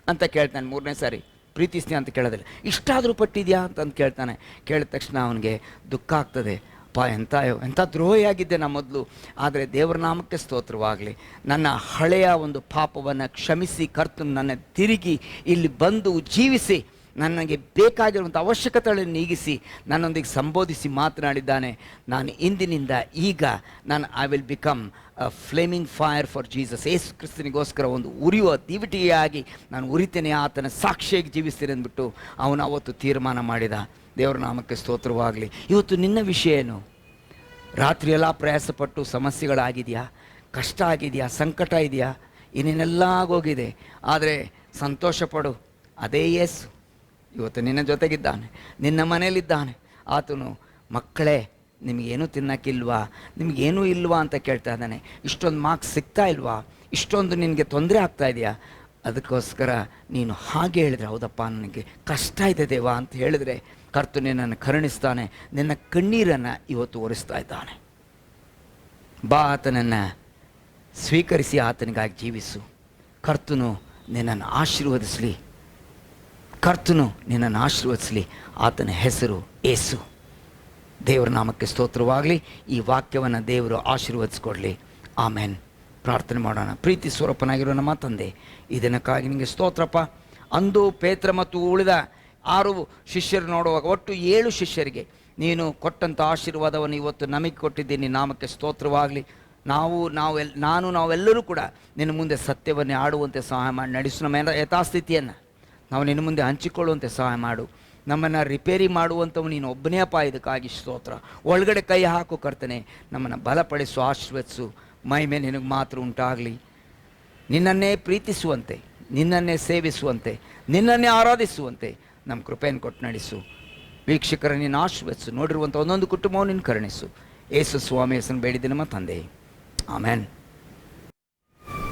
ಅಂತ ಕೇಳ್ತಾನೆ. 3ನೇ ಸಾರಿ ಪ್ರೀತಿಸ್ತೀಯಾ ಅಂತ ಕೇಳೋದಿಲ್ಲ, ಇಷ್ಟ ಆದರೂ ಪಟ್ಟಿದ್ಯಾ ಅಂತಂದು ಕೇಳ್ತಾನೆ. ಕೇಳಿದ ತಕ್ಷಣ ಅವನಿಗೆ ದುಃಖ ಆಗ್ತದೆ. ಎಂಥ ದ್ರೋಹಿಯಾಗಿದ್ದೆ ನಾ ಮೊದಲು, ಆದರೆ ದೇವರ ನಾಮಕ್ಕೆ ಸ್ತೋತ್ರವಾಗಲಿ, ನನ್ನ ಹಳೆಯ ಒಂದು ಪಾಪವನ್ನು ಕ್ಷಮಿಸಿ ಕರ್ತನು ನನ್ನ ತಿರುಗಿ ಇಲ್ಲಿ ಬಂದು ಜೀವಿಸಿ ನನಗೆ ಬೇಕಾಗಿರುವಂಥ ಅವಶ್ಯಕತೆಗಳನ್ನು ನೀಗಿಸಿ ನನ್ನೊಂದಿಗೆ ಸಂಬೋಧಿಸಿ ಮಾತನಾಡಿದ್ದಾನೆ. ನಾನು ಇಂದಿನಿಂದ ಈಗ I will become a flaming fire for Jesus. Yesu ಕ್ರಿಸ್ತನಿಗೋಸ್ಕರ ಒಂದು ಉರಿಯುವ ದಿವಿಟಿಯಾಗಿ ನಾನು ಉರಿತೇನೆ, ಆತನ ಸಾಕ್ಷಿಯಾಗಿ ಜೀವಿಸ್ತೇನೆ ಅಂದ್ಬಿಟ್ಟು ಅವನು ಅವತ್ತು ತೀರ್ಮಾನ ಮಾಡಿದ. ದೇವರ ನಾಮಕ್ಕೆ ಸ್ತೋತ್ರವಾಗಲಿ. ಇವತ್ತು ನಿನ್ನ ವಿಷಯ ಏನು? ರಾತ್ರಿಯೆಲ್ಲ ಪ್ರಯಾಸಪಟ್ಟು ಸಮಸ್ಯೆಗಳಾಗಿದೆಯಾ, ಕಷ್ಟ ಆಗಿದೆಯಾ, ಸಂಕಟ ಇದೆಯಾ, ಇನ್ನೇನೆಲ್ಲ ಆಗೋಗಿದೆ, ಆದರೆ ಸಂತೋಷಪಡು. ಅದೇ ಯೇಸು ಇವತ್ತು ನಿನ್ನ ಜೊತೆಗಿದ್ದಾನೆ, ನಿನ್ನ ಮನೆಯಲ್ಲಿದ್ದಾನೆ. ಆತನು, ಮಕ್ಕಳೇ ನಿಮಗೇನು ತಿನ್ನೋಕ್ಕಿಲ್ವಾ, ನಿಮಗೇನೂ ಇಲ್ವಾ ಅಂತ ಕೇಳ್ತಾ ಇದ್ದಾನೆ. ಇಷ್ಟೊಂದು ಮಾರ್ಕ್ಸ್ ಸಿಗ್ತಾ ಇಲ್ವಾ, ಇಷ್ಟೊಂದು ನಿನಗೆ ತೊಂದರೆ ಆಗ್ತಾ ಇದೆಯಾ, ಅದಕ್ಕೋಸ್ಕರ ನೀನು ಹಾಗೆ ಹೇಳಿದ್ರೆ, ಹೌದಪ್ಪ ನನಗೆ ಕಷ್ಟ ಇದೆ ದೇವಾ ಅಂತ ಹೇಳಿದ್ರೆ ಕರ್ತನು ನಿನ್ನನ್ನು ಕರುಣಿಸ್ತಾನೆ, ನಿನ್ನ ಕಣ್ಣೀರನ್ನು ಇವತ್ತು ಒರೆಸ್ತಾ ಇದ್ದಾನೆ. ಬಾ, ಆತನನ್ನು ಸ್ವೀಕರಿಸಿ ಆತನಿಗಾಗಿ ಜೀವಿಸು. ಕರ್ತನು ನಿನ್ನನ್ನು ಆಶೀರ್ವದಿಸಲಿ, ಕರ್ತನು ನಿನ್ನನ್ನು ಆಶೀರ್ವದಿಸಲಿ. ಆತನ ಹೆಸರು ಯೇಸು. ದೇವರ ನಾಮಕ್ಕೆ ಸ್ತೋತ್ರವಾಗಲಿ. ಈ ವಾಕ್ಯವನ್ನು ದೇವರು ಆಶೀರ್ವದಿಸ್ಕೊಡ್ಲಿ. ಆಮೇನ್. ಪ್ರಾರ್ಥನೆ ಮಾಡೋಣ. ಪ್ರೀತಿ ಸ್ವರೂಪನಾಗಿರೋ ನಮ್ಮ ತಂದೆ, ಈ ದಿನಕ್ಕಾಗಿ ನಿಮಗೆ ಸ್ತೋತ್ರಪ್ಪ. ಅಂದು ಪೇತ್ರ ಮತ್ತು ಉಳಿದ 6 ಶಿಷ್ಯರು ನೋಡುವಾಗ ಒಟ್ಟು 7 ಶಿಷ್ಯರಿಗೆ ನೀನು ಕೊಟ್ಟಂಥ ಆಶೀರ್ವಾದವನ್ನು ಇವತ್ತು ನಮಗೆ ಕೊಟ್ಟಿದ್ದೀನಿ. ನಾಮಕ್ಕೆ ಸ್ತೋತ್ರವಾಗಲಿ. ನಾವೆಲ್ಲರೂ ಕೂಡ ನಿನ್ನ ಮುಂದೆ ಸತ್ಯವನ್ನೇ ಆಡುವಂತೆ ಸಹಾಯ ಮಾಡಿ ನಡೆಸು. ನಮ್ಮ ಯಥಾಸ್ಥಿತಿಯನ್ನು ನಾವು ನಿನ್ನ ಮುಂದೆ ಹಂಚಿಕೊಳ್ಳುವಂತೆ ಸಹಾಯ ಮಾಡು. ನಮ್ಮನ್ನು ರಿಪೇರಿ ಮಾಡುವಂಥವು ನೀನು ಒಬ್ಬನೇ ಅಪ್ಪ. ಇದಕ್ಕಾಗಿ ಸ್ತೋತ್ರ. ಒಳಗಡೆ ಕೈ ಹಾಕು ಕರ್ತನೆ, ನಮ್ಮನ್ನು ಬಲಪಡಿಸು, ಆಶೀರ್ವದಿಸು. ಮಹಿಮೆ ನಿನಗೆ ಮಾತ್ರ ಉಂಟಾಗಲಿ. ನಿನ್ನನ್ನೇ ಪ್ರೀತಿಸುವಂತೆ, ನಿನ್ನನ್ನೇ ಸೇವಿಸುವಂತೆ, ನಿನ್ನನ್ನೇ ಆರಾಧಿಸುವಂತೆ ನಮ್ಮ ಕೃಪೆಯನ್ನು ಕೊಟ್ಟು ನಡೆಸು. ವೀಕ್ಷಕರ ನೀನು ಆಶೀರ್ವದಿಸು. ನೋಡಿರುವಂಥ ಒಂದೊಂದು ಕುಟುಂಬವನ್ನು ನೀನು ಕರುಣಿಸು. ಯೇಸು ಸ್ವಾಮಿ ಹೆಸರನ್ನು ಬೇಡಿದೆ ನಮ್ಮ ತಂದೆ, ಆಮೇನ್.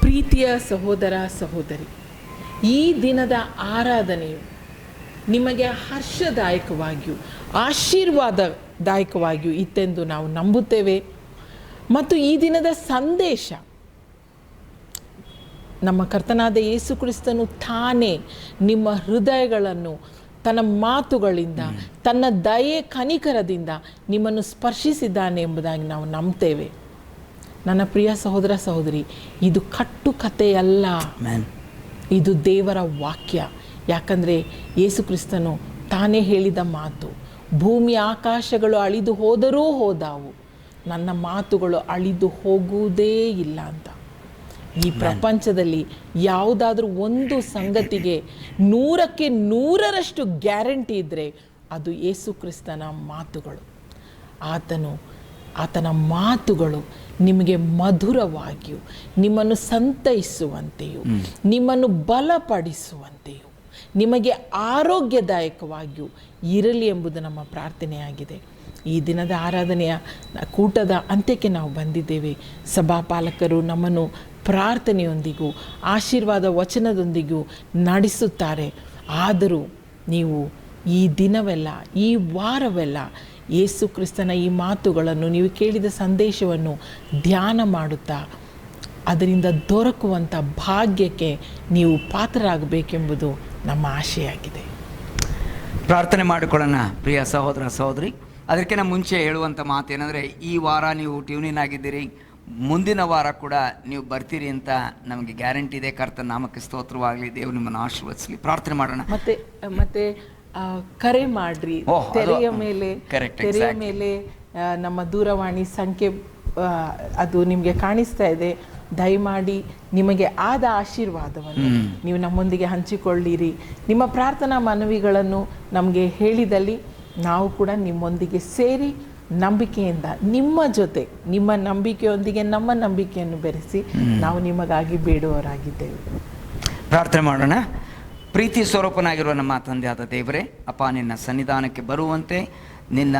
ಪ್ರೀತಿಯ ಸಹೋದರ ಸಹೋದರಿ, ಈ ದಿನದ ಆರಾಧನೆಯು ನಿಮಗೆ ಹರ್ಷದಾಯಕವಾಗಿಯೂ ಆಶೀರ್ವಾದದಾಯಕವಾಗಿಯೂ ಇತ್ತೆಂದು ನಾವು ನಂಬುತ್ತೇವೆ. ಮತ್ತು ಈ ದಿನದ ಸಂದೇಶ ನಮ್ಮ ಕರ್ತನಾದ ಯೇಸು ಕ್ರಿಸ್ತನು ತಾನೇ ನಿಮ್ಮ ಹೃದಯಗಳನ್ನು ತನ್ನ ಮಾತುಗಳಿಂದ, ತನ್ನ ದಯೆ ಕನಿಕರದಿಂದ ನಿಮ್ಮನ್ನು ಸ್ಪರ್ಶಿಸಿದ್ದಾನೆ ಎಂಬುದಾಗಿ ನಾವು ನಂಬ್ತೇವೆ. ನನ್ನ ಪ್ರಿಯ ಸಹೋದರ ಸಹೋದರಿ, ಇದು ಕಟ್ಟುಕತೆಯಲ್ಲ, ಇದು ದೇವರ ವಾಕ್ಯ. ಯಾಕಂದರೆ ಯೇಸು ಕ್ರಿಸ್ತನು ತಾನೇ ಹೇಳಿದ ಮಾತು, ಭೂಮಿ ಆಕಾಶಗಳು ಅಳಿದು ಹೋದರೂ ಹೋದಾವು, ನನ್ನ ಮಾತುಗಳು ಅಳಿದು ಹೋಗುವುದೇ ಇಲ್ಲ ಅಂತ. ಈ ಪ್ರಪಂಚದಲ್ಲಿ ಯಾವುದಾದ್ರೂ ಒಂದು ಸಂಗತಿಗೆ 100ಕ್ಕೆ 100ರಷ್ಟು ಗ್ಯಾರಂಟಿ ಇದ್ದರೆ ಅದು ಯೇಸು ಕ್ರಿಸ್ತನ ಮಾತುಗಳು. ಆತನ ಮಾತುಗಳು ನಿಮಗೆ ಮಧುರವಾಗಿಯೂ, ನಿಮ್ಮನ್ನು ಸಂತೈಸುವಂತೆಯೂ, ನಿಮ್ಮನ್ನು ಬಲಪಡಿಸುವಂತೆಯೂ, ನಿಮಗೆ ಆರೋಗ್ಯದಾಯಕವಾಗಿಯೂ ಇರಲಿ ಎಂಬುದು ನಮ್ಮ ಪ್ರಾರ್ಥನೆಯಾಗಿದೆ. ಈ ದಿನದ ಆರಾಧನೆಯ ಕೂಟದ ಅಂತ್ಯಕ್ಕೆ ನಾವು ಬಂದಿದ್ದೇವೆ. ಸಭಾಪಾಲಕರು ನಮ್ಮನ್ನು ಪ್ರಾರ್ಥನೆಯೊಂದಿಗೂ ಆಶೀರ್ವಾದ ವಚನದೊಂದಿಗೂ ನಡೆಸುತ್ತಾರೆ. ಆದರೂ ನೀವು ಈ ದಿನವೆಲ್ಲ, ಈ ವಾರವೆಲ್ಲ ಯೇಸು ಕ್ರಿಸ್ತನ ಈ ಮಾತುಗಳನ್ನು, ನೀವು ಕೇಳಿದ ಸಂದೇಶವನ್ನು ಧ್ಯಾನ ಮಾಡುತ್ತಾ ಅದರಿಂದ ದೊರಕುವಂಥ ಭಾಗ್ಯಕ್ಕೆ ನೀವು ಪಾತ್ರರಾಗಬೇಕೆಂಬುದು ನಮ್ಮ ಆಶೆಯಾಗಿದೆ. ಪ್ರಾರ್ಥನೆ ಮಾಡಿಕೊಳ್ಳೋಣ ಪ್ರಿಯ ಸಹೋದರ ಸಹೋದರಿ. ಅದಕ್ಕಿಂತ ಮುಂಚೆ ಹೇಳುವಂಥ ಮಾತೇನೆಂದರೆ, ಈ ವಾರ ನೀವು ಟ್ಯೂನಿನ್ ಆಗಿದ್ದೀರಿ, ಮುಂದಿನ ವಾರ ಕೂಡ ನೀವು ಬರ್ತೀರಿ ಅಂತ ನಮಗೆ ಗ್ಯಾರಂಟಿ ಇದೆ. ಕರ್ತನ ನಾಮಕ್ಕೆ ಸ್ತೋತ್ರವಾಗಲಿ. ದೇವರು ನಿಮ್ಮನ್ನು ಆಶೀರ್ವದಿಸಲಿ. ಪ್ರಾರ್ಥನೆ ಮಾಡೋಣ. ಮತ್ತೆ ಕರೆ ಮಾಡ್ರಿ. ತೆರೆಯ ಮೇಲೆ ನಮ್ಮ ದೂರವಾಣಿ ಸಂಖ್ಯೆ ಅದು ನಿಮಗೆ ಕಾಣಿಸ್ತಾ ಇದೆ. ದಯಮಾಡಿ ನಿಮಗೆ ಆದ ಆಶೀರ್ವಾದವನ್ನು ನೀವು ನಮ್ಮೊಂದಿಗೆ ಹಂಚಿಕೊಳ್ಳಿರಿ. ನಿಮ್ಮ ಪ್ರಾರ್ಥನಾ ಮನವಿಗಳನ್ನು ನಮಗೆ ಹೇಳಿದಲ್ಲಿ ನಾವು ಕೂಡ ನಿಮ್ಮೊಂದಿಗೆ ಸೇರಿ ನಂಬಿಕೆಯಿಂದ ನಿಮ್ಮ ಜೊತೆ, ನಿಮ್ಮ ನಂಬಿಕೆಯೊಂದಿಗೆ ನಮ್ಮ ನಂಬಿಕೆಯನ್ನು ಬೆರೆಸಿ ನಾವು ನಿಮಗಾಗಿ ಬೇಡುವವರಾಗಿದ್ದೇವೆ. ಪ್ರಾರ್ಥನೆ ಮಾಡೋಣ. ಪ್ರೀತಿ ಸ್ವರೂಪನಾಗಿರುವ ನಮ್ಮ ತಂದೆಯಾದ ದೇವರೇ, ಅಪ್ಪ ನಿನ್ನ ಸನ್ನಿಧಾನಕ್ಕೆ ಬರುವಂತೆ, ನಿನ್ನ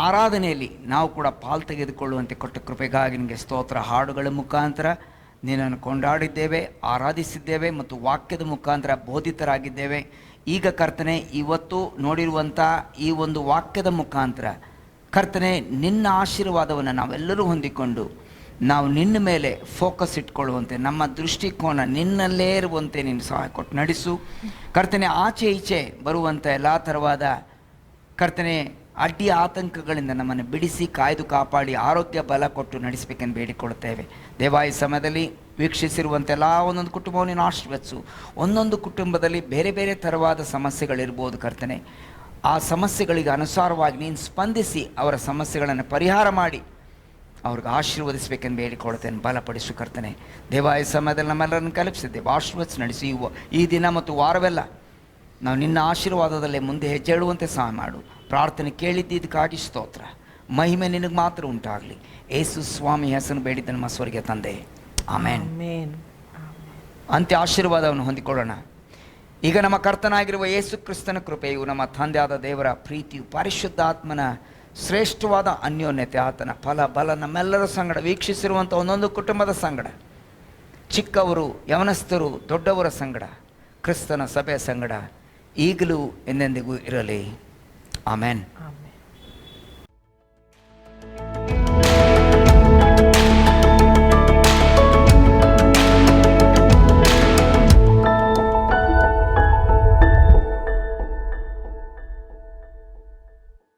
ಆರಾಧನೆಯಲ್ಲಿ ನಾವು ಕೂಡ ಪಾಲು ತೆಗೆದುಕೊಳ್ಳುವಂತೆ ಕೊಟ್ಟ ಕೃಪೆಗಾಗಿ ನಿಮಗೆ ಸ್ತೋತ್ರ. ಹಾಡುಗಳ ಮುಖಾಂತರ ನಿನ್ನನ್ನು ಕೊಂಡಾಡಿದ್ದೇವೆ, ಆರಾಧಿಸಿದ್ದೇವೆ ಮತ್ತು ವಾಕ್ಯದ ಮುಖಾಂತರ ಬೋಧಿತರಾಗಿದ್ದೇವೆ. ಈಗ ಕರ್ತನೆ, ಇವತ್ತು ನೋಡಿರುವಂಥ ಈ ಒಂದು ವಾಕ್ಯದ ಮುಖಾಂತರ ಕರ್ತನೆ, ನಿನ್ನ ಆಶೀರ್ವಾದವನ್ನು ನಾವೆಲ್ಲರೂ ಹೊಂದಿಕೊಂಡು ನಾವು ನಿನ್ನ ಮೇಲೆ ಫೋಕಸ್ ಇಟ್ಕೊಳ್ಳುವಂತೆ, ನಮ್ಮ ದೃಷ್ಟಿಕೋನ ನಿನ್ನಲ್ಲೇ ಇರುವಂತೆ ನಿನ್ನ ಸಹಾಯ ಕೊಟ್ಟು ನಡೆಸು. ಕರ್ತನೆ, ಆಚೆ ಈಚೆ ಬರುವಂಥ ಎಲ್ಲ ಥರವಾದ ಕರ್ತನೆ ಅಡ್ಡಿ ಆತಂಕಗಳಿಂದ ನಮ್ಮನ್ನು ಬಿಡಿಸಿ ಕಾಯ್ದು ಕಾಪಾಡಿ ಆರೋಗ್ಯ ಬಲ ಕೊಟ್ಟು ನಡೆಸಬೇಕೆಂದು ಬೇಡಿಕೊಳ್ಳುತ್ತೇವೆ. ದೇವಾಯ ಸಮಯದಲ್ಲಿ ವೀಕ್ಷಿಸಿರುವಂತೆಲ್ಲ ಒಂದೊಂದು ಕುಟುಂಬವನ್ನು ನೀನು ಆಶೀರ್ವದಿಸು. ಒಂದೊಂದು ಕುಟುಂಬದಲ್ಲಿ ಬೇರೆ ಬೇರೆ ಥರವಾದ ಸಮಸ್ಯೆಗಳಿರ್ಬೋದು ಕರ್ತನೆ. ಆ ಸಮಸ್ಯೆಗಳಿಗೆ ಅನುಸಾರವಾಗಿ ನೀನು ಸ್ಪಂದಿಸಿ ಅವರ ಸಮಸ್ಯೆಗಳನ್ನು ಪರಿಹಾರ ಮಾಡಿ ಅವ್ರಿಗೆ ಆಶೀರ್ವದಿಸಬೇಕೆಂದು ಬೇಡಿಕೊಳ್ಳುತ್ತೇನೆ. ಬಲಪಡಿಸು ಕರ್ತನೆ. ದೇವಾಯ ಸಮಯದಲ್ಲಿ ನಮ್ಮೆಲ್ಲರನ್ನು ಕಲ್ಪಿಸಿದ್ದೇವೆ. ಆಶೀರ್ವದಿಸಿ ನಡೆಸಿ ಈ ದಿನ ಮತ್ತು ವಾರವೆಲ್ಲ ನಾವು ನಿನ್ನ ಆಶೀರ್ವಾದದಲ್ಲೇ ಮುಂದೆ ಹೆಜ್ಜೆ ಇಡುವಂತೆ ಸಹಾಯ ಮಾಡು. ಪ್ರಾರ್ಥನೆ ಕೇಳಿದ್ದಕ್ಕಾಗಿ ಸ್ತೋತ್ರ. ಮಹಿಮೆ ನಿನಗೆ ಮಾತ್ರ ಉಂಟಾಗಲಿ. ಯೇಸು ಸ್ವಾಮಿ ಹೆಸರು ಬೇಡಿದ್ದ ನಮ್ಮ ಸ್ವರ್ಗೀಯ ತಂದೆ, ಆಮೇನ್. ಅಂತ್ಯ ಆಶೀರ್ವಾದವನ್ನು ಹೊಂದಿಕೊಳ್ಳೋಣ. ಈಗ ನಮ್ಮ ಕರ್ತನಾಗಿರುವ ಯೇಸು ಕ್ರಿಸ್ತನ ಕೃಪೆಯು, ನಮ್ಮ ತಂದೆಯಾದ ದೇವರ ಪ್ರೀತಿಯು, ಪರಿಶುದ್ಧಾತ್ಮನ ಶ್ರೇಷ್ಠವಾದ ಅನ್ಯೋನ್ಯತೆ, ಆತನ ಫಲ ಬಲ ನಮ್ಮೆಲ್ಲರ ಸಂಗಡ, ವೀಕ್ಷಿಸಿರುವಂಥ ಒಂದೊಂದು ಕುಟುಂಬದ ಸಂಗಡ, ಚಿಕ್ಕವರು ಯವನಸ್ಥರು ದೊಡ್ಡವರ ಸಂಗಡ, ಕ್ರಿಸ್ತನ ಸಭೆಯ ಸಂಗಡ ಈಗಲೂ ಎಂದೆಂದಿಗೂ ಇರಲಿ. ಆಮೆನ್.